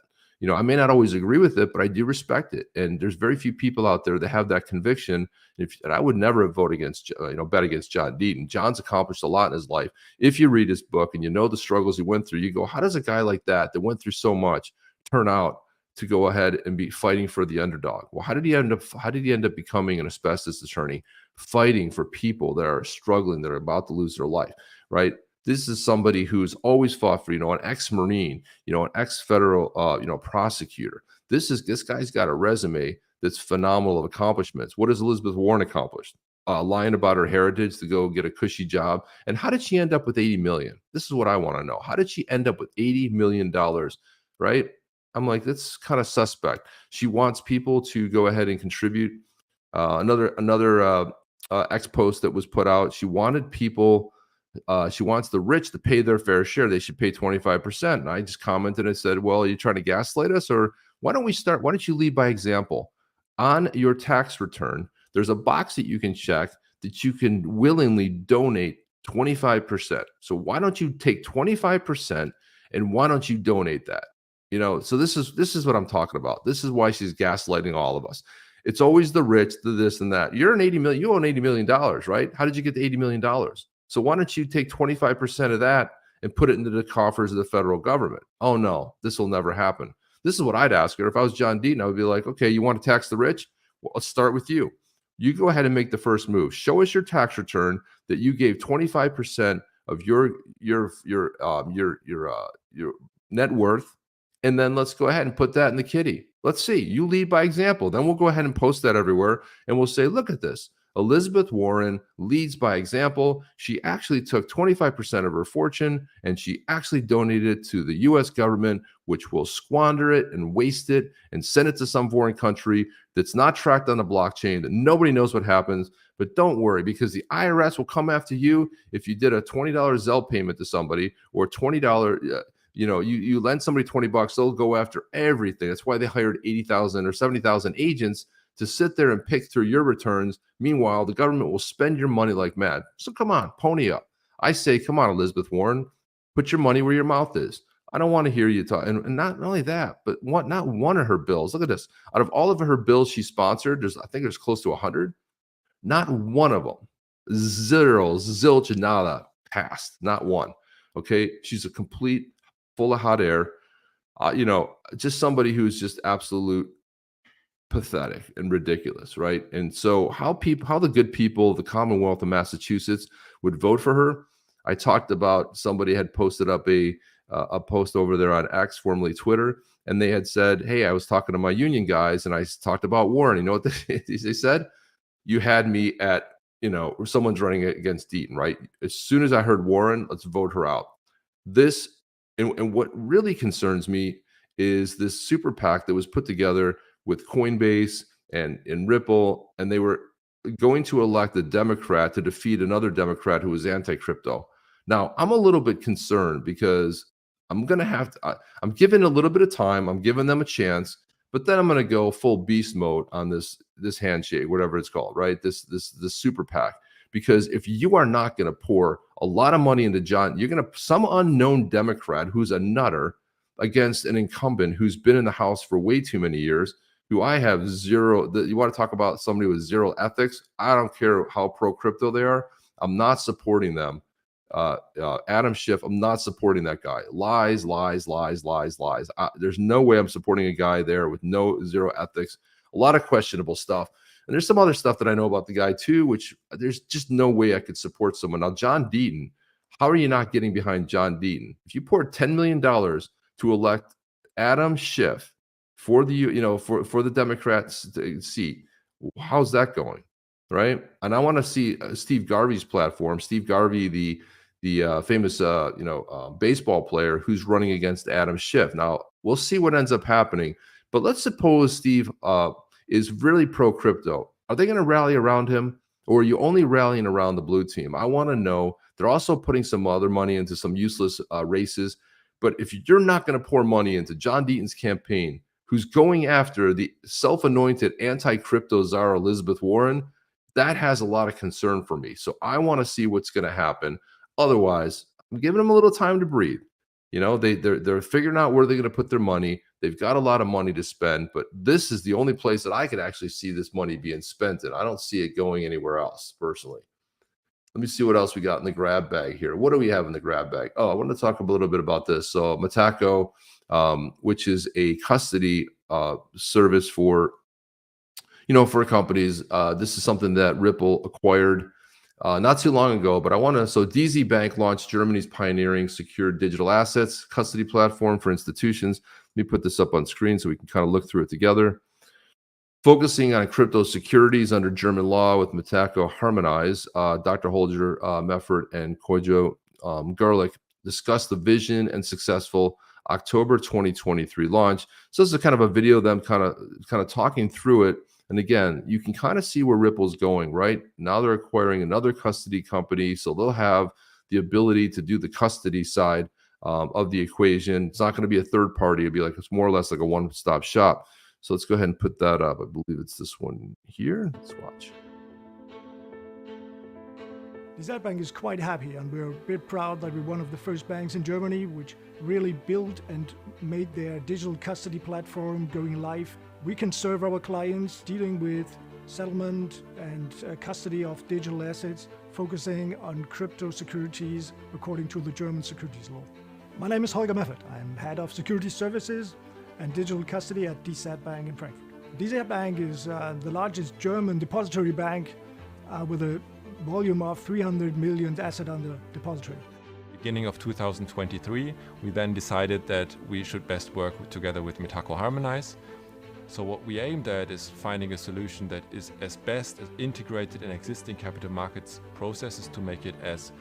Speaker 1: I may not always agree with it, but I do respect it. And there's very few people out there that have that conviction. And I would never vote against, bet against John Deaton. John's accomplished a lot in his life. If you read his book and the struggles he went through, you go, how does a guy like that went through so much turn out to go ahead and be fighting for the underdog? Well, how did he end up becoming an asbestos attorney, fighting for people that are struggling, that are about to lose their life, right? This is somebody who's always fought for, an ex-Marine, an ex-federal, prosecutor. This guy's got a resume that's phenomenal of accomplishments. What has Elizabeth Warren accomplished? Lying about her heritage to go get a cushy job. And how did she end up with $80 million? This is what I want to know. How did she end up with $80 million, right? I'm like, that's kind of suspect. She wants people to go ahead and contribute. Another X post that was put out, she wanted people, she wants the rich to pay their fair share. They should pay 25%. And I just commented and said, well, are you trying to gaslight us? Or why don't you lead by example? On your tax return, there's a box that you can check that you can willingly donate 25%. So why don't you take 25% and why don't you donate that? So this is what I'm talking about. This is why she's gaslighting all of us. It's always the rich, the this and that. You own $80 million, right? How did you get the $80 million? So why don't you take 25% of that and put it into the coffers of the federal government? Oh no, this will never happen. This is what I'd ask her. If I was John Deaton, I would be like, okay, you want to tax the rich? Well, let's start with you. You go ahead and make the first move. Show us your tax return that you gave 25% of your net worth, and then let's go ahead and put that in the kitty. Let's see. You lead by example. Then we'll go ahead and post that everywhere, and we'll say, look at this. Elizabeth Warren leads by example. She actually took 25% of her fortune and she actually donated it to the U.S. government, which will squander it and waste it and send it to some foreign country that's not tracked on the blockchain, that nobody knows what happens. But don't worry, because the IRS will come after you if you did a $20 Zelle payment to somebody or $20. You lend somebody $20, they'll go after everything. That's why they hired 80,000 or 70,000 agents to sit there and pick through your returns. Meanwhile, the government will spend your money like mad. So come on, pony up. I say, come on, Elizabeth Warren, put your money where your mouth is. I don't want to hear you talk. And not only that, but not one of her bills. Look at this. Out of all of her bills she sponsored, I think there's close to 100. Not one of them, zilch, nada, passed. Not one. Okay. She's a complete full of hot air. Just somebody who's just absolute pathetic and ridiculous, right? And so how the good people of the Commonwealth of Massachusetts would vote for her. I talked about somebody had posted up a post over there on X, formerly Twitter, and they had said, "Hey, I was talking to my union guys, and I talked about Warren. You know what they said? You had me at, someone's running against Deaton, right? As soon as I heard Warren, let's vote her out." This and what really concerns me is this super PAC that was put together with Coinbase and Ripple, and they were going to elect a Democrat to defeat another Democrat who was anti-crypto. Now, I'm a little bit concerned because I'm going to have to, I'm giving a little bit of time. I'm giving them a chance, but then I'm going to go full beast mode on this handshake, whatever it's called, right? This super PAC. Because if you are not going to pour a lot of money into you're going to some unknown Democrat who's a nutter against an incumbent who's been in the House for way too many years, who I have zero. You want to talk about somebody with zero ethics? I don't care how pro crypto they are. I'm not supporting them. Adam Schiff, I'm not supporting that guy. Lies. There's no way I'm supporting a guy there with zero ethics. A lot of questionable stuff. And there's some other stuff that I know about the guy too, which there's just no way I could support someone. Now, John Deaton, how are you not getting behind John Deaton? If you poured $10 million to elect Adam Schiff for the, for the Democrats seat, how's that going? Right. And I want to see Steve Garvey's platform, Steve Garvey, the famous, baseball player who's running against Adam Schiff. Now, we'll see what ends up happening. But let's suppose Steve is really pro crypto. Are they going to rally around him, or are you only rallying around the blue team? I want to know. They're also putting some other money into some useless races. But if you're not going to pour money into John Deaton's campaign, who's going after the self-anointed anti-crypto czar Elizabeth Warren, that has a lot of concern for me. So I want to see what's going to happen. Otherwise, I'm giving them a little time to breathe. They're figuring out where they're going to put their money. They've got a lot of money to spend, but this is the only place that I could actually see this money being spent in. I don't see it going anywhere else, personally. Let me see what else we got in the grab bag here. What do we have in the grab bag? Oh, I want to talk a little bit about this. So Mataco, which is a custody service for companies. This is something that Ripple acquired not too long ago, but so DZ Bank launched Germany's pioneering secure digital assets custody platform for institutions. Let me put this up on screen so we can kind of look through it together. Focusing on crypto securities under German law with Mataco Harmonize, Dr. Holger Meffert and Kojo Garlick discussed the vision and successful October 2023 launch. So this is kind of a video of them kind of talking through it. And again, you can kind of see where Ripple's going, right? Now they're acquiring another custody company, so they'll have the ability to do the custody side of the equation. It's not going to be a third party. It'll be it's more or less like a one-stop shop. So let's go ahead and put that up. I believe it's this one here. Let's watch.
Speaker 6: DZ Bank is quite happy, and we're a bit proud that we're one of the first banks in Germany which really built and made their digital custody platform going live. We can serve our clients dealing with settlement and custody of digital assets, focusing on crypto securities according to the German securities law. My name is Holger Meffert. I'm head of security services and digital custody at DZ Bank in Frankfurt. DZ Bank is the largest German depository bank with a volume of 300 million asset under depository.
Speaker 7: Beginning of 2023, we then decided that we should best work together with Mataco Harmonize. So what we aimed at is finding a solution that is as best as integrated in existing capital markets processes to make it as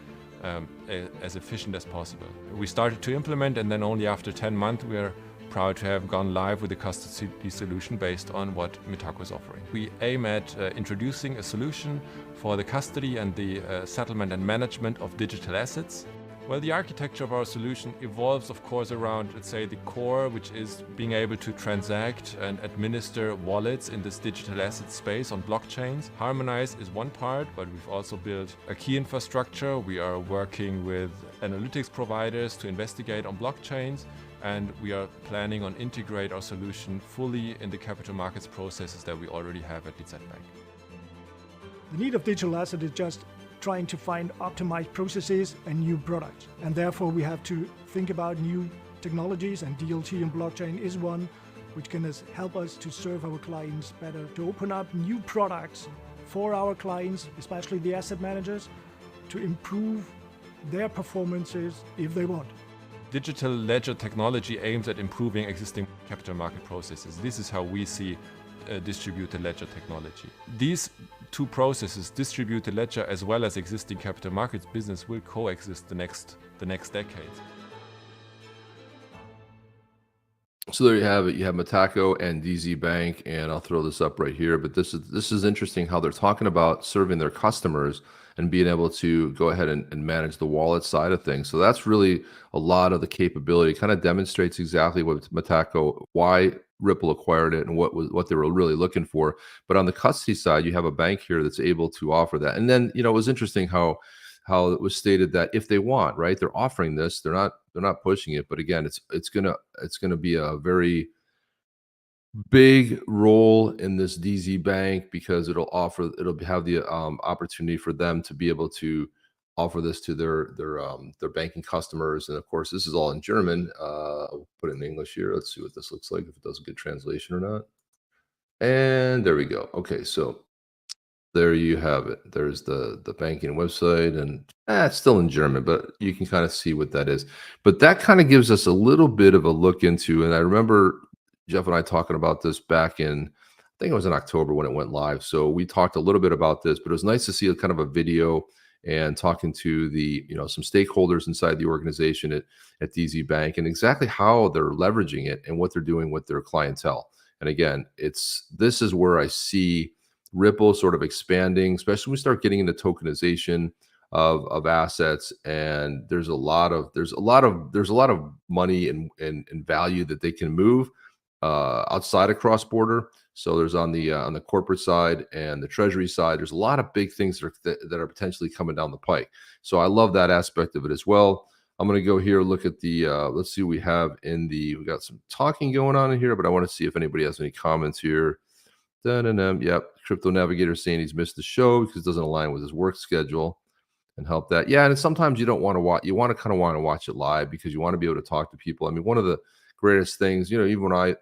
Speaker 7: efficient as possible. We started to implement, and then only after 10 months we are proud to have gone live with a custody solution based on what Mataco is offering. We aim at introducing a solution for the custody and the settlement and management of digital assets. Well, the architecture of our solution evolves, of course, around, let's say, the core, which is being able to transact and administer wallets in this digital asset space on blockchains. Harmonize is one part, but we've also built a key infrastructure. We are working with analytics providers to investigate on blockchains, and we are planning on integrate our solution fully in the capital markets processes that we already have at DZ Bank.
Speaker 6: The need of digital asset is just trying to find optimized processes and new products. And therefore we have to think about new technologies, and DLT and blockchain is one which can help us to serve our clients better, to open up new products for our clients, especially the asset managers, to improve their performances if they want.
Speaker 7: Digital ledger technology aims at improving existing capital market processes. This is how we see distributed ledger technology. These two processes, distributed ledger as well as existing capital markets business, will coexist the next decade.
Speaker 1: So there you have it. You have Metaco and DZ Bank, and I'll throw this up right here. But this is interesting how they're talking about serving their customers and being able to go ahead and manage the wallet side of things. So that's really a lot of the capability. Kind of demonstrates exactly what Metaco, why Ripple acquired it, and what they were really looking for. But on the custody side, you have a bank here that's able to offer that. And then it was interesting how it was stated that if they want, right, they're offering this. They're not pushing it. But again, it's gonna be a very big role in this DZ Bank, because it'll have the opportunity for them to be able to offer this to their banking customers. And of course, this is all in German. I'll put it in English here. Let's see what this looks like, if it does a good translation or not. And there we go. Okay, so there you have it. There's the banking website, and it's still in German, but you can kind of see what that is. But that kind of gives us a little bit of a look into, and I remember Jeff and I talking about this back in, I think it was in October when it went live. So we talked a little bit about this, but it was nice to see a kind of a video and talking to the, some stakeholders inside the organization at DZ Bank, and exactly how they're leveraging it and what they're doing with their clientele. And again, this is where I see Ripple sort of expanding, especially when we start getting into tokenization of assets. And there's a lot of money and value that they can move outside of cross-border. So there's on the corporate side and the treasury side, there's a lot of big things that are potentially coming down the pike. So I love that aspect of it as well. I'm going to go here, look at the, let's see what we have we got some talking going on in here, but I want to see if anybody has any comments here. Yep, Crypto Navigator saying he's missed the show because it doesn't align with his work schedule and help that. Yeah, and sometimes you don't want to watch, you want to kind of want to watch it live because you want to be able to talk to people. I mean, one of the greatest things, even when I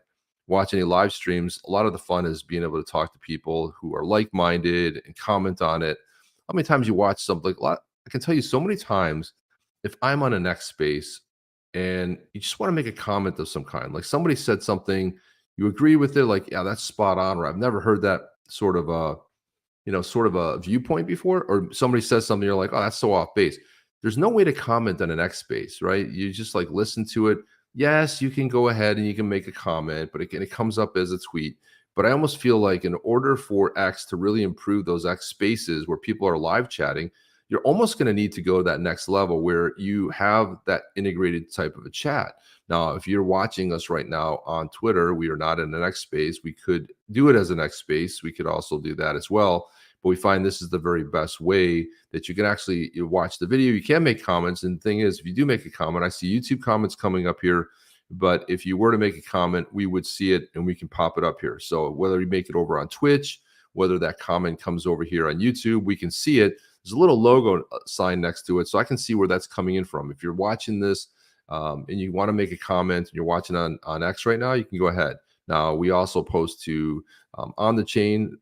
Speaker 1: watch any live streams, a lot of the fun is being able to talk to people who are like-minded and comment on it. How many times you watch something? I can tell you so many times, if I'm on a next space and you just want to make a comment of some kind, like somebody said something, you agree with it, like, yeah, that's spot on, or I've never heard that sort of a viewpoint before, or somebody says something, you're like, oh, that's so off base. There's no way to comment on an X space, right? You just like listen to it. Yes, you can go ahead and you can make a comment, but it comes up as a tweet. But I almost feel like in order for X to really improve those X spaces where people are live chatting, you're almost going to need to go to that next level where you have that integrated type of a chat. Now, if you're watching us right now on Twitter, we are not in an X space. We could do it as an X space. We could also do that as well. But we find this is the very best way that you can actually watch the video. You can make comments. And the thing is, if you do make a comment, I see YouTube comments coming up here. But if you were to make a comment, we would see it and we can pop it up here. So whether you make it over on Twitch, whether that comment comes over here on YouTube, we can see it. There's a little logo sign next to it, so I can see where that's coming in from. If you're watching this and you want to make a comment and you're watching on X right now, you can go ahead. Now, we also post to on the chain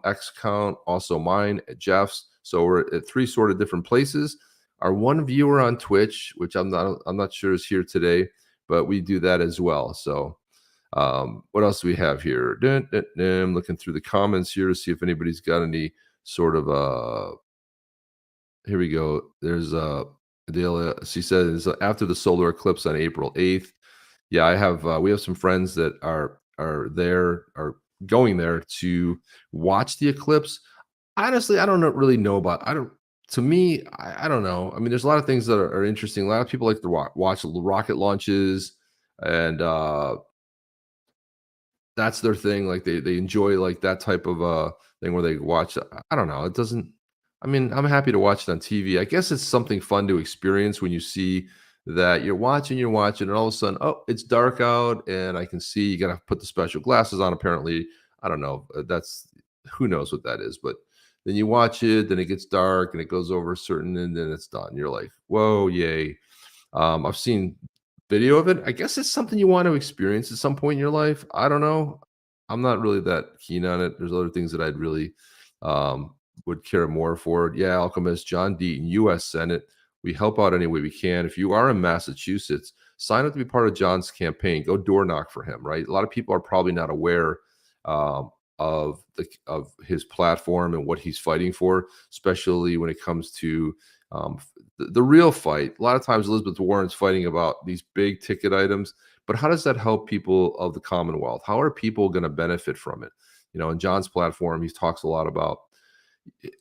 Speaker 1: X account, also mine at Jeff's. So we're at 3 sort of different places. Our one viewer on Twitch, which I'm not sure is here today, but we do that as well. So what else do we have here? I'm looking through the comments here to see if anybody's got any sort of here we go. There's Adela. She says after the solar eclipse on April 8th. Yeah, I have. We have some friends that are going there to watch the eclipse. Honestly, I don't really know about. To me, I don't know. I mean, there's a lot of things that are interesting. A lot of people like to watch rocket launches, and that's their thing. Like they enjoy like that type of thing where they watch. I don't know. It doesn't. I mean, I'm happy to watch it on TV. I guess it's something fun to experience when you see that you're watching, and all of a sudden, oh, it's dark out, and I can see you got to put the special glasses on. Apparently, I don't know. Who knows what that is, but then you watch it, then it gets dark, and it goes over a certain, and then it's done. You're like, whoa, yay! I've seen video of it. I guess it's something you want to experience at some point in your life. I don't know. I'm not really that keen on it. There's other things that I'd really would care more for. Yeah, Alchemist, John Deaton, U.S. Senate. We help out any way we can. If you are in Massachusetts, sign up to be part of John's campaign. Go door knock for him, right? A lot of people are probably not aware of his platform and what he's fighting for, especially when it comes to the real fight. A lot of times Elizabeth Warren's fighting about these big ticket items, but how does that help people of the Commonwealth? How are people going to benefit from it? You know, in John's platform, he talks a lot about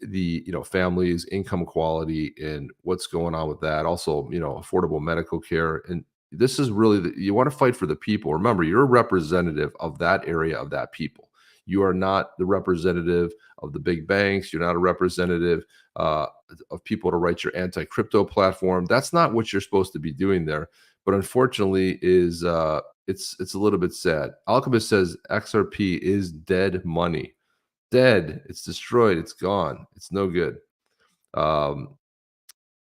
Speaker 1: the families, income equality, and what's going on with that. Also, affordable medical care. And this is really you want to fight for the people. Remember, you're a representative of that area, of that people. You are not the representative of the big banks. You're not a representative of people to write your anti-crypto platform. That's not what you're supposed to be doing there. But unfortunately, it's a little bit sad. Alchemist says XRP is dead money. Dead. It's destroyed. It's gone. It's no good.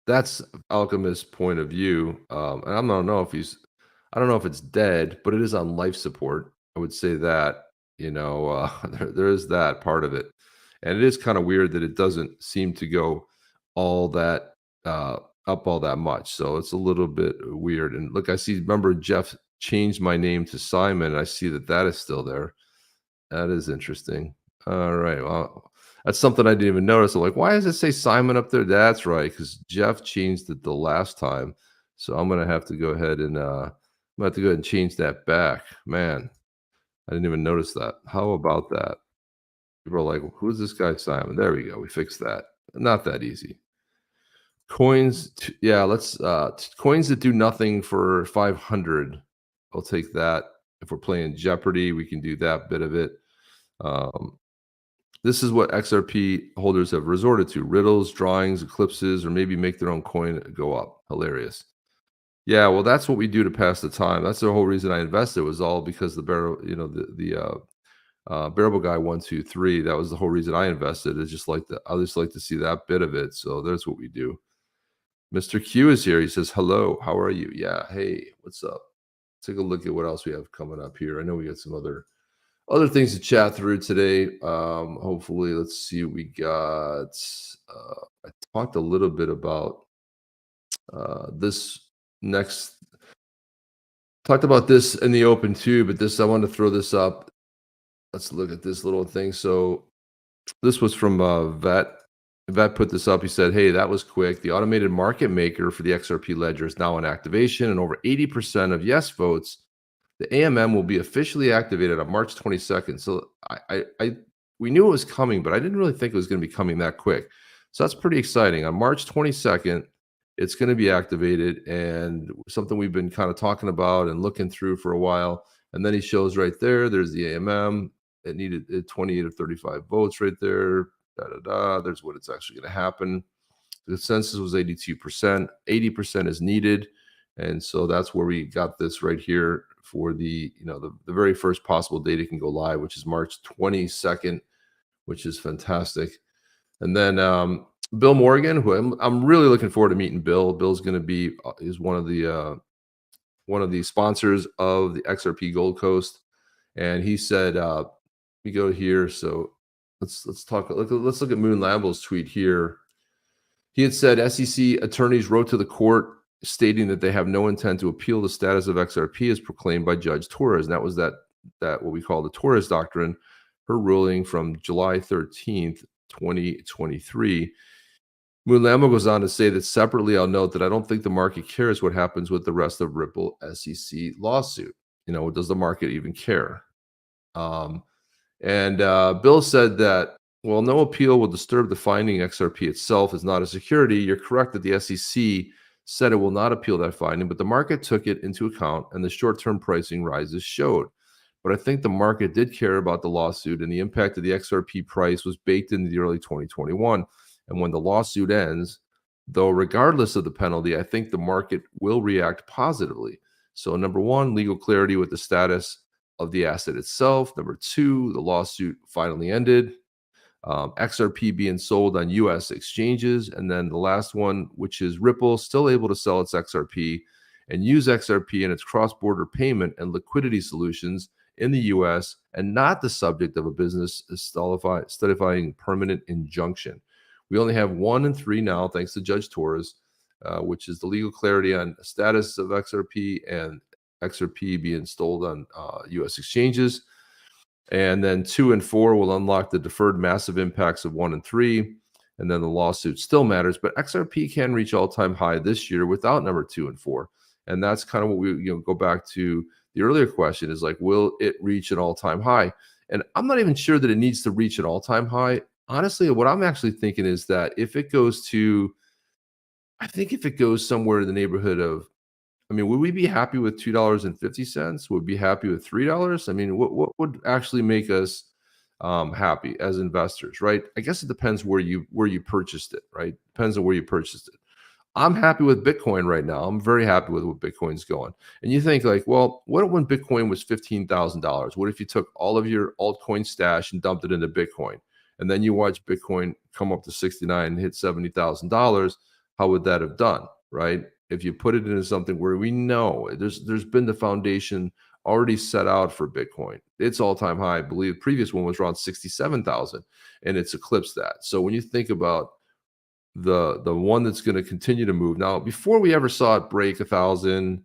Speaker 1: That's Alchemist's point of view. And I don't know if it's dead, but it is on life support. I would say that. There is that part of it. And it is kind of weird that it doesn't seem to go all that up all that much. So it's a little bit weird. And look, remember Jeff changed my name to Simon. I see that is still there. That is interesting. All right. Well, that's something I didn't even notice. I'm like, why does it say Simon up there? That's right, because Jeff changed it the last time. So I'm gonna have to go ahead and change that back. Man, I didn't even notice that. How about that? People are like, who's this guy Simon? There we go. We fixed that. Not that easy. Coins, let's coins that do nothing for 500. I'll take that. If we're playing Jeopardy, we can do that bit of it. This is what XRP holders have resorted to: riddles, drawings, eclipses, or maybe make their own coin go up. Hilarious. Yeah, well, that's what we do to pass the time. That's the whole reason I invested, was all because the Bearable Guy 123. That was the whole reason I invested. I just like to see that bit of it. So there's what we do. Mr. Q is here. He says, hello, how are you? Yeah, hey, what's up? Take a look at what else we have coming up here. I know we got some other things to chat through today. Hopefully, let's see what we got. I talked a little bit about this next. Talked about this in the open too, but I wanted to throw this up. Let's look at this little thing. So this was from Vet. Vet put this up. He said, hey, that was quick. The automated market maker for the XRP Ledger is now in activation, and over 80% of yes votes. The AMM will be officially activated on March 22nd. So we knew it was coming, but I didn't really think it was going to be coming that quick. So that's pretty exciting. On March 22nd, it's going to be activated, and something we've been kind of talking about and looking through for a while. And then he shows right there, there's the AMM. It needed 28 or 35 votes right there. There's what it's actually going to happen. The consensus was 82%. 80% is needed. And so that's where we got this right here for the very first possible date it can go live, which is March 22nd, which is fantastic. And then Bill Morgan, who I'm really looking forward to meeting Bill. Bill's going to be is one of the sponsors of the XRP Gold Coast, and he said we go here. So let's look at Moon Lambo's tweet here. He had said SEC attorneys wrote to the court stating that they have no intent to appeal the status of XRP as proclaimed by Judge Torres. And that was that what we call the Torres Doctrine, her ruling from July 13th, 2023. Moon Lambo goes on to say that separately, I'll note that I don't think the market cares what happens with the rest of Ripple SEC lawsuit. Does the market even care? And Bill said that, well, no appeal will disturb the finding. XRP itself is not a security. You're correct that the SEC said it will not appeal that finding, but the market took it into account and the short-term pricing rises showed. But I think the market did care about the lawsuit, and the impact of the XRP price was baked into the early 2021. And when the lawsuit ends, though, regardless of the penalty, I think the market will react positively. So number one, legal clarity with the status of the asset itself. Number two, the lawsuit finally ended. XRP being sold on U.S. exchanges. And then the last one, which is Ripple, still able to sell its XRP and use XRP in its cross-border payment and liquidity solutions in the US and not the subject of a business stultifying permanent injunction. We only have 1 and 3 now, thanks to Judge Torres, which is the legal clarity on status of XRP and XRP being sold on US exchanges. And then 2 and 4 will unlock the deferred massive impacts of 1 and 3. And then the lawsuit still matters, but XRP can reach all-time high this year without number 2 and 4. And that's kind of what we go back to the earlier question is like, will it reach an all-time high? And I'm not even sure that it needs to reach an all-time high. Honestly, what I'm actually thinking is that if it goes to, I think if it goes somewhere in the neighborhood of, I mean, would we be happy with $2.50? Would we be happy with $3? I mean, what would actually make us happy as investors, right? I guess it depends where you purchased it, right? Depends on where you purchased it. I'm happy with Bitcoin right now. I'm very happy with what Bitcoin's going. And you think like, well, what when Bitcoin was $15,000? What if you took all of your altcoin stash and dumped it into Bitcoin? And then you watch Bitcoin come up to 69 and hit $70,000. How would that have done, right? If you put it into something where we know there's been the foundation already set out for Bitcoin. Its all-time high, I believe the previous one was around 67,000 and it's eclipsed that. So when you think about the one that's going to continue to move now, before we ever saw it break 1,000,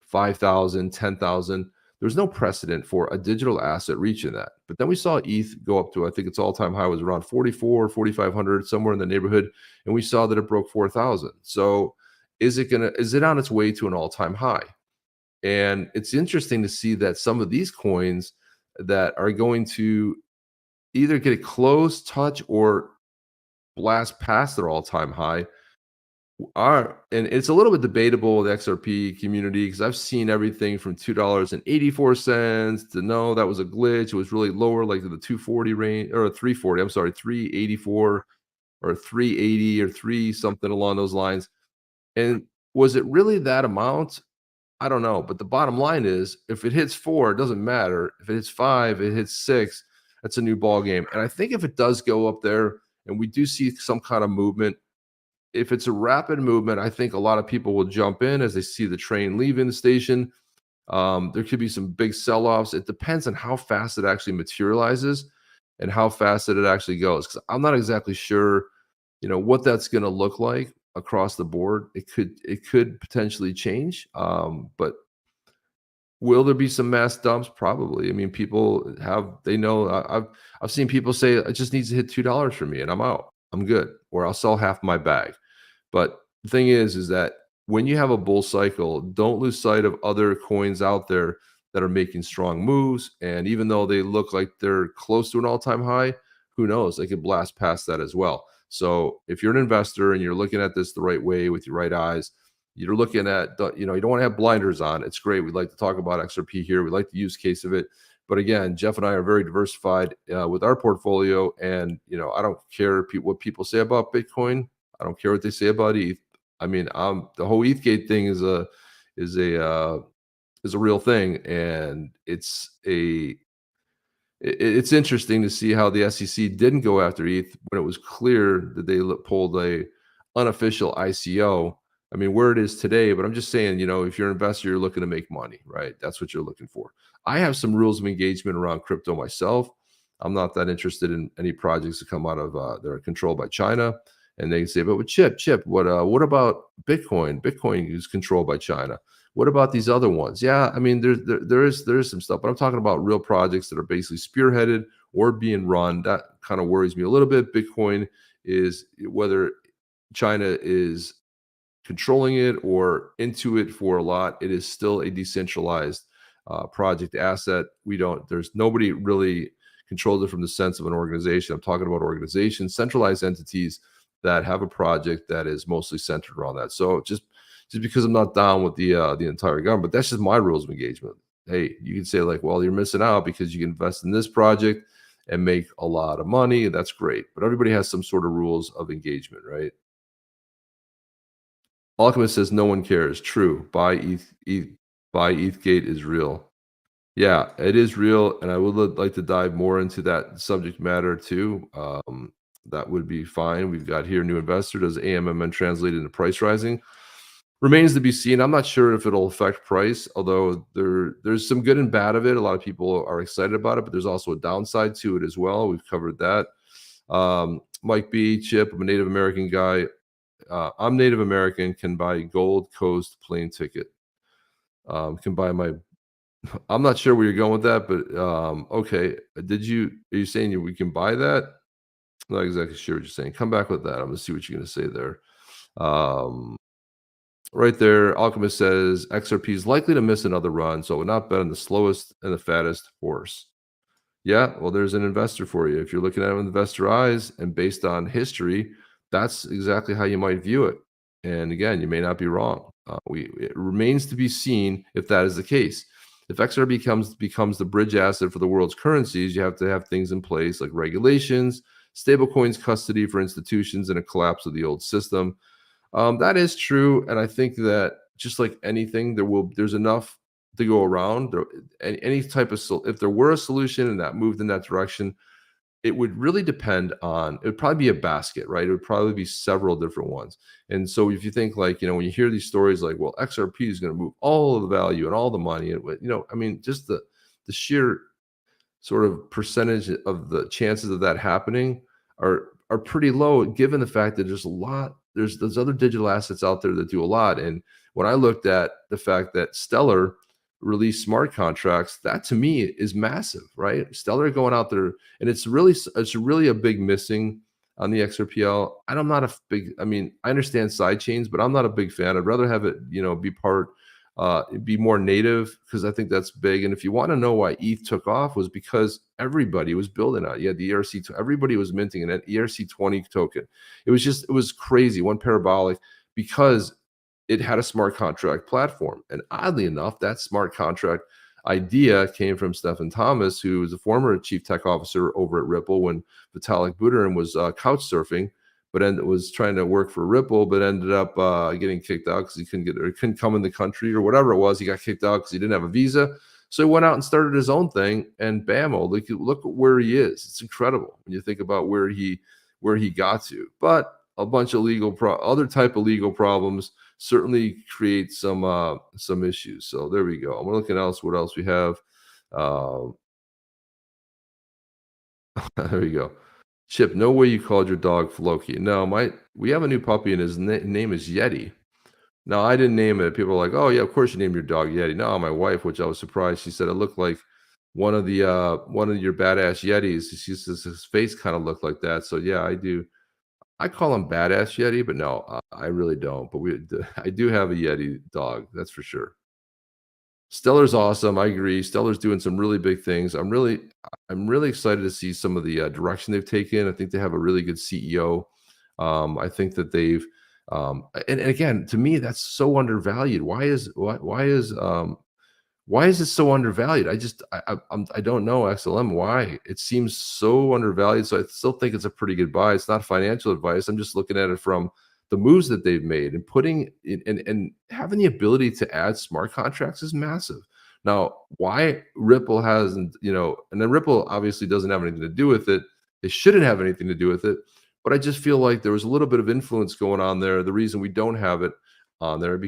Speaker 1: 5,000, 10,000, there's no precedent for a digital asset reaching that. But then we saw ETH go up to, I think its all-time high was around 44, 4,500, somewhere in the neighborhood. And we saw that it broke 4,000. So is it on its way to an all-time high? And it's interesting to see that some of these coins that are going to either get a close touch or blast past their all-time high are, and it's a little bit debatable the XRP community, because I've seen everything from $2.84 to no, that was a glitch. It was really lower, like to the 240 range or 340. I'm sorry, 384 or 380 or 3 something along those lines. And was it really that amount? I don't know. But the bottom line is, if it hits 4, it doesn't matter. If it hits 5, it hits 6, that's a new ball game. And I think if it does go up there and we do see some kind of movement, if it's a rapid movement, I think a lot of people will jump in as they see the train leaving the station. There could be some big sell-offs. It depends on how fast it actually materializes and how fast it actually goes. Because I'm not exactly sure, what that's going to look like across the board. It could potentially change. But will there be some mass dumps? Probably. I mean, people I've seen people say it just needs to hit $2 for me and I'm out. I'm good, or I'll sell half my bag. But the thing is that when you have a bull cycle, don't lose sight of other coins out there that are making strong moves. And even though they look like they're close to an all-time high, who knows? They could blast past that as well. So if you're an investor and you're looking at this the right way with your right eyes, you're looking at, you don't want to have blinders on. It's great. We'd like to talk about XRP here. We like the use case of it. But again, Jeff and I are very diversified with our portfolio. And, I don't care what people say about Bitcoin. I don't care what they say about ETH. I mean, the whole ETH Gate thing is a real thing. And it's interesting to see how the SEC didn't go after ETH when it was clear that they pulled a unofficial ICO. I mean, where it is today, but I'm just saying, if you're an investor, you're looking to make money, right? That's what you're looking for. I have some rules of engagement around crypto myself. I'm not that interested in any projects that come out of that are controlled by China. And they say, but with Chip, what about Bitcoin? Bitcoin is controlled by China. What about these other ones? Yeah, I mean, there is some stuff, but I'm talking about real projects that are basically spearheaded or being run. That kind of worries me a little bit. Bitcoin is, whether China is controlling it or into it for a lot, it is still a decentralized project asset. There's nobody really controls it from the sense of an organization. I'm talking about organizations, centralized entities that have a project that is mostly centered around that. So just because I'm not down with the entire government, that's just my rules of engagement. Hey, you can say like, well, you're missing out because you can invest in this project and make a lot of money. That's great. But everybody has some sort of rules of engagement, right? Alchemist says no one cares. True. Buy ETH Gate is real. Yeah, it is real. And I would like to dive more into that subject matter too. That would be fine. We've got here new investor. Does AMM translate into price rising? Remains to be seen. I'm not sure if it'll affect price, although there's some good and bad of it. A lot of people are excited about it, but there's also a downside to it as well. We've covered that. Mike B, Chip, I'm a Native American guy. I'm Native American, can buy Gold Coast plane ticket. Can buy my, I'm not sure where you're going with that, but okay. Are you saying we can buy that? I'm not exactly sure what you're saying. Come back with that. I'm gonna see what you're gonna say there. Right there, Alchemist says XRP is likely to miss another run, so it would not bet on the slowest and the fattest horse. Yeah, well, there's an investor for you. If you're looking at it with investor eyes and based on history, that's exactly how you might view it. And again, you may not be wrong. It remains to be seen if that is the case. If XRP becomes the bridge asset for the world's currencies, you have to have things in place like regulations, stablecoins custody for institutions, and a collapse of the old system. That is true, and I think that just like anything, there's enough to go around. Any type of if there were a solution and that moved in that direction, it would really depend on. It would probably be a basket, right? It would probably be several different ones. And so if you think like, when you hear these stories like, well, XRP is going to move all of the value and all the money, and I mean, just the sheer sort of percentage of the chances of that happening are pretty low, given the fact that there's other digital assets out there that do a lot. And when I looked at the fact that Stellar released smart contracts, that to me is massive, right? Stellar going out there, and it's really a big missing on the XRPL. I understand side chains, but I'm not a big fan. I'd rather have it, be more native, because I think that's big. And if you want to know why ETH took off, was because everybody was building on it. You had the ERC, everybody was minting an ERC20 token. It was crazy, one parabolic, because it had a smart contract platform. And oddly enough, that smart contract idea came from Stephen Thomas, who was a former chief tech officer over at Ripple when Vitalik Buterin was couch surfing, but was trying to work for Ripple, but ended up getting kicked out because he couldn't come in the country or whatever it was. He got kicked out because he didn't have a visa. So he went out and started his own thing, and bammo, look at where he is. It's incredible when you think about where he got to. But a bunch of other type of legal problems certainly create some issues. So there we go. I'm looking else. What else we have? There we go. Chip, no way you called your dog Floki. No, we have a new puppy, and his name is Yeti. No, I didn't name it. People are like, oh yeah, of course you named your dog Yeti. No, my wife, which I was surprised, she said it looked like one of your badass Yetis. She says his face kind of looked like that. So yeah, I do. I call him Badass Yeti, but no, I really don't. But I do have a Yeti dog, that's for sure. Stellar's awesome. I agree. Stellar's doing some really big things. I'm really excited to see some of the direction they've taken. I think they have a really good CEO. I think that they've and again, to me, that's so undervalued. Why is it so undervalued? I don't know, XLM, why it seems so undervalued. So I still think it's a pretty good buy. It's not financial advice. I'm just looking at it from the moves that they've made, and putting it and having the ability to add smart contracts is massive. Now, why Ripple hasn't, and then Ripple obviously doesn't have anything to do with it. It shouldn't have anything to do with it. But I just feel like there was a little bit of influence going on there. The reason we don't have it on there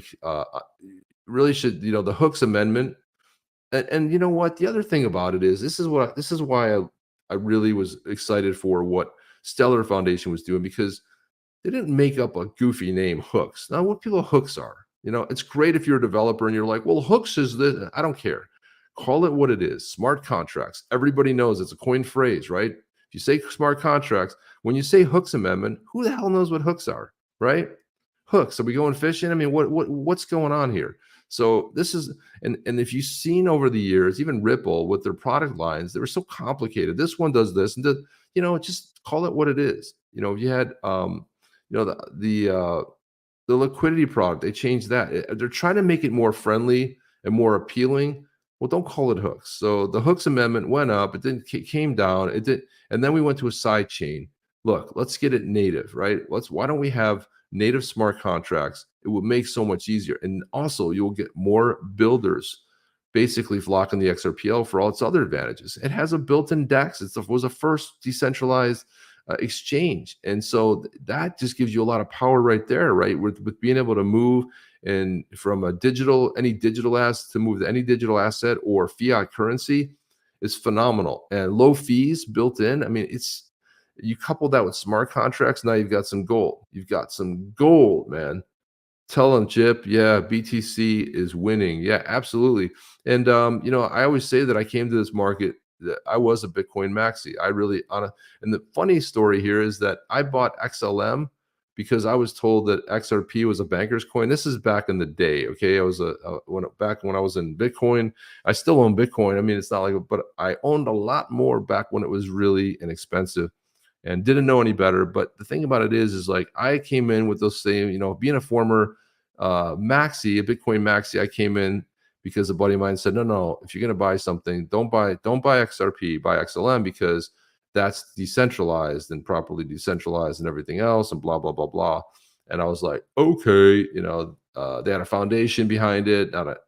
Speaker 1: really should, the Hooks Amendment. And you know what? The other thing about it is this is why I really was excited for what Stellar Foundation was doing, because they didn't make up a goofy name, Hooks. Now, what people hooks are, it's great if you're a developer and you're like, well, Hooks is this. I don't care. Call it what it is. Smart contracts. Everybody knows it's a coined phrase, right? If you say smart contracts, when you say Hooks Amendment, who the hell knows what hooks are, right? Hooks. Are we going fishing? I mean, what's going on here? So this is, and if you've seen over the years, even Ripple with their product lines, they were so complicated. This one does this, and just call it what it is. You had, the liquidity product, they changed that. They're trying to make it more friendly and more appealing. Well, don't call it hooks. So the Hooks Amendment went up, it came down, and then we went to a side chain. Look, let's get it native, right? Why don't we have native smart contracts? It would make so much easier. And also you'll get more builders basically flocking the XRPL for all its other advantages. It has a built-in DEX. It was a first decentralized exchange. And so that just gives you a lot of power right there, right? With being able to move And from a any digital asset to move to any digital asset or fiat currency is phenomenal. And low fees built in. I mean, you couple that with smart contracts, now you've got some gold. You've got some gold, man. Tell them, Chip, yeah, BTC is winning. Yeah, absolutely. And I always say that I came to this market that I was a Bitcoin maxi. And the funny story here is that I bought XLM because I was told that XRP was a banker's coin. This is back in the day, okay? I was back when I was in Bitcoin. I still own Bitcoin. I mean, it's not like, but I owned a lot more back when it was really inexpensive and didn't know any better. But the thing about it is like I came in with those same, being a former maxi, a Bitcoin maxi, I came in because a buddy of mine said, no, if you're going to buy something, don't buy XRP, buy XLM, because that's decentralized and properly decentralized and everything else and blah, blah, blah, blah. And I was like, okay, they had a foundation behind it, not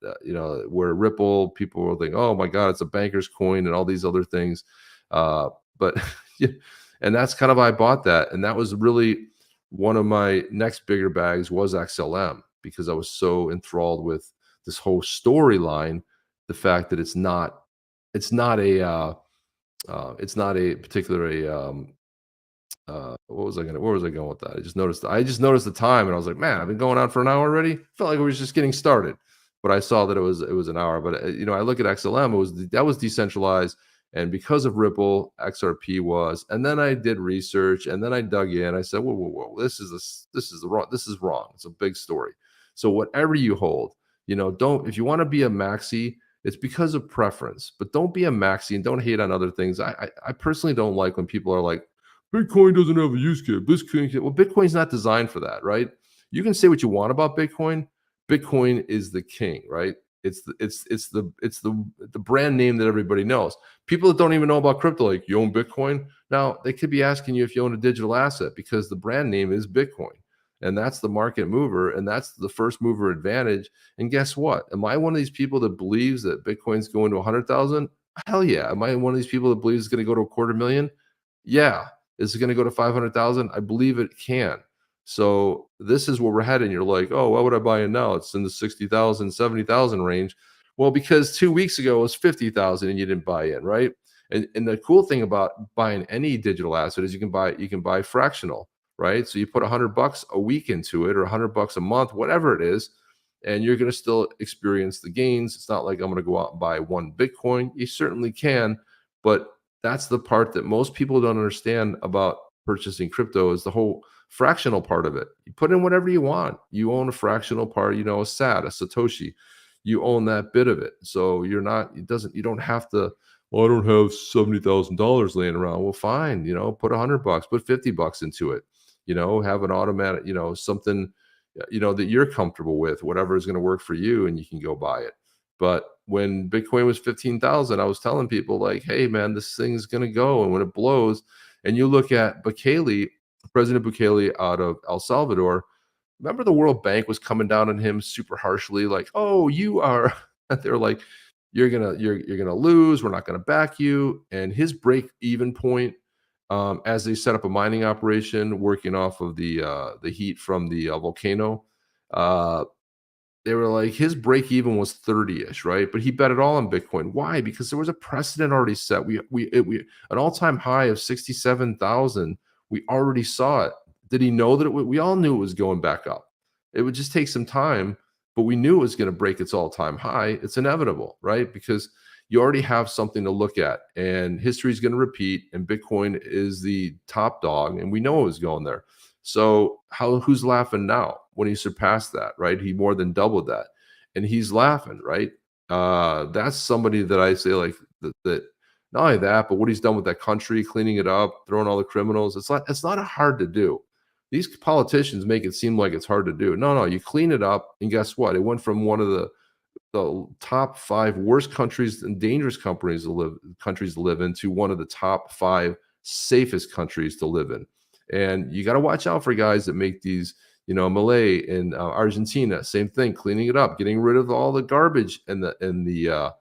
Speaker 1: where Ripple, people were thinking, oh my God, it's a banker's coin and all these other things. But yeah, and that's kind of, I bought that. And that was really one of my next bigger bags was XLM, because I was so enthralled with this whole storyline, the fact that it's not a particular where was I going with that? I just noticed the time, and I was like, man, I've been going on for an hour already. Felt like it was just getting started, but I saw that it was an hour. But I look at XLM, that was decentralized, and because of Ripple, XRP was. And then I did research, and then I dug in. I said, whoa, this is wrong. It's a big story. So whatever you hold, if you want to be a maxi, it's because of preference, but don't be a maxi and don't hate on other things. I personally don't like when people are like, Bitcoin doesn't have a use case. Well, Bitcoin's not designed for that, right? You can say what you want about Bitcoin. Bitcoin is the king, right? It's the brand name that everybody knows. People that don't even know about crypto, like, you own Bitcoin. Now they could be asking you if you own a digital asset, because the brand name is Bitcoin. And that's the market mover, and that's the first mover advantage. And guess what? Am I one of these people that believes that Bitcoin's going to 100,000? Hell yeah. Am I one of these people that believes it's going to go to 250,000? Yeah. Is it going to go to 500,000? I believe it can. So this is where we're heading. You're like, oh, why would I buy it now? It's in the 60,000, 70,000 range. Well, because 2 weeks ago it was 50,000 and you didn't buy in, right? And the cool thing about buying any digital asset is you can buy fractional. Right? So you put $100 a week into it, or $100 a month, whatever it is, and you're going to still experience the gains. It's not like I'm going to go out and buy one Bitcoin. You certainly can, but that's the part that most people don't understand about purchasing crypto, is the whole fractional part of it. You put in whatever you want. You own a fractional part, a SAT, a Satoshi. You own that bit of it. So you don't have to, well, I don't have $70,000 laying around. Well, fine, put $100, put $50 into it. Have an automatic, something, that you're comfortable with, whatever is going to work for you, and you can go buy it. But when Bitcoin was 15,000, I was telling people like, hey man, this thing's going to go. And when it blows, and you look at Bukele, President Bukele out of El Salvador, remember the World Bank was coming down on him super harshly, like, oh, they're like, you're going to lose. We're not going to back you. And his break even point, as they set up a mining operation working off of the heat from the volcano, they were like, his break even was 30-ish, right? But he bet it all on Bitcoin. Why? Because there was a precedent already set. We an all-time high of 67,000. We already saw it. Did he know that we all knew it was going back up? It would just take some time, but we knew it was going to break its all-time high. It's inevitable, right? Because you already have something to look at, and history is going to repeat, and Bitcoin is the top dog, and we know it was going there. So who's laughing now when he surpassed that, right? He more than doubled that, and he's laughing, right? That's somebody that I say like that not only that, but what he's done with that country, cleaning it up, throwing all the criminals. It's not hard to do. These politicians make it seem like it's hard to do. No, you clean it up, and guess what? It went from one of the top 5 worst countries and dangerous countries to live in to one of the top 5 safest countries to live in. And you got to watch out for guys that make these, Malay in Argentina, same thing, cleaning it up, getting rid of all the garbage in the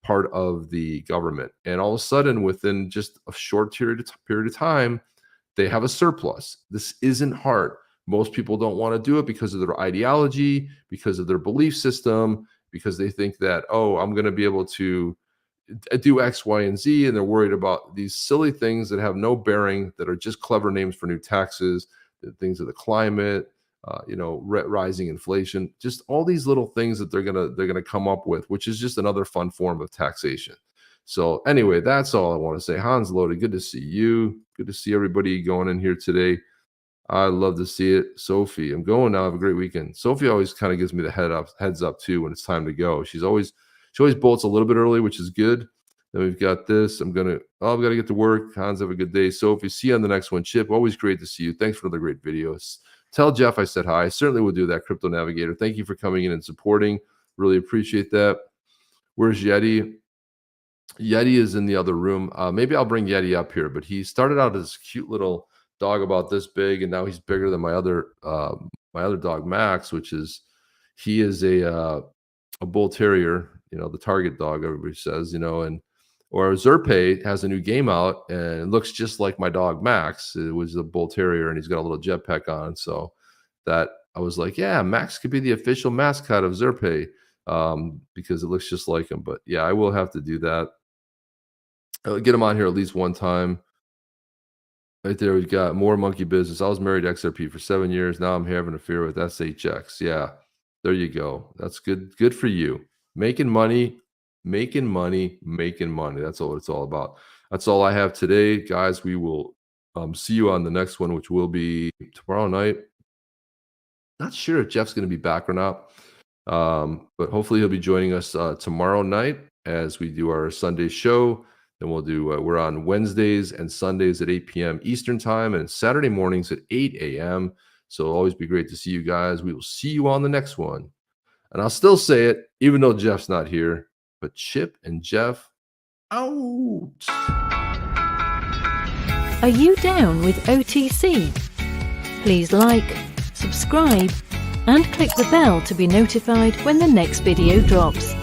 Speaker 1: part of the government. And all of a sudden, within just a short period of time, they have a surplus. This isn't hard. Most people don't want to do it because of their ideology, because of their belief system, because they think that, oh, I'm going to be able to do X, Y, and Z, and they're worried about these silly things that have no bearing, that are just clever names for new taxes, the things of the climate, rising inflation, just all these little things that they're gonna come up with, which is just another fun form of taxation. So anyway, that's all I want to say. Hans Loaded, good to see you. Good to see everybody going in here today. I love to see it. Sophie, I'm going now. Have a great weekend. Sophie always kind of gives me the heads up too when it's time to go. She always bolts a little bit early, which is good. Then we've got this. I've got to get to work. Hans, have a good day. Sophie, see you on the next one. Chip, always great to see you. Thanks for another great video. Tell Jeff I said hi. I certainly will do that, Crypto Navigator. Thank you for coming in and supporting. Really appreciate that. Where's Yeti? Yeti is in the other room. Maybe I'll bring Yeti up here, but he started out as a cute little dog about this big, and now he's bigger than my other dog, Max, he is a bull terrier, the target dog, everybody says, or Xerpe has a new game out and it looks just like my dog Max. It was a bull terrier and he's got a little jetpack on. So that I was like, yeah, Max could be the official mascot of Xerpe because it looks just like him. But yeah, I will have to do that. I'll get him on here at least one time. Right there, we've got more monkey business. I was married to XRP for 7 years. Now I'm having an affair with SHX. Yeah, there you go. That's good. Good for you. Making money. That's all it's all about. That's all I have today, guys. We will see you on the next one, which will be tomorrow night. Not sure if Jeff's going to be back or not, but hopefully he'll be joining us tomorrow night as we do our Sunday show. Then we'll do, we're on Wednesdays and Sundays at 8 p.m. Eastern time and Saturday mornings at 8 a.m. So it'll always be great to see you guys. We will see you on the next one. And I'll still say it, even though Jeff's not here, but Chip and Jeff, out.
Speaker 2: Are you down with OTC? Please like, subscribe, and click the bell to be notified when the next video drops.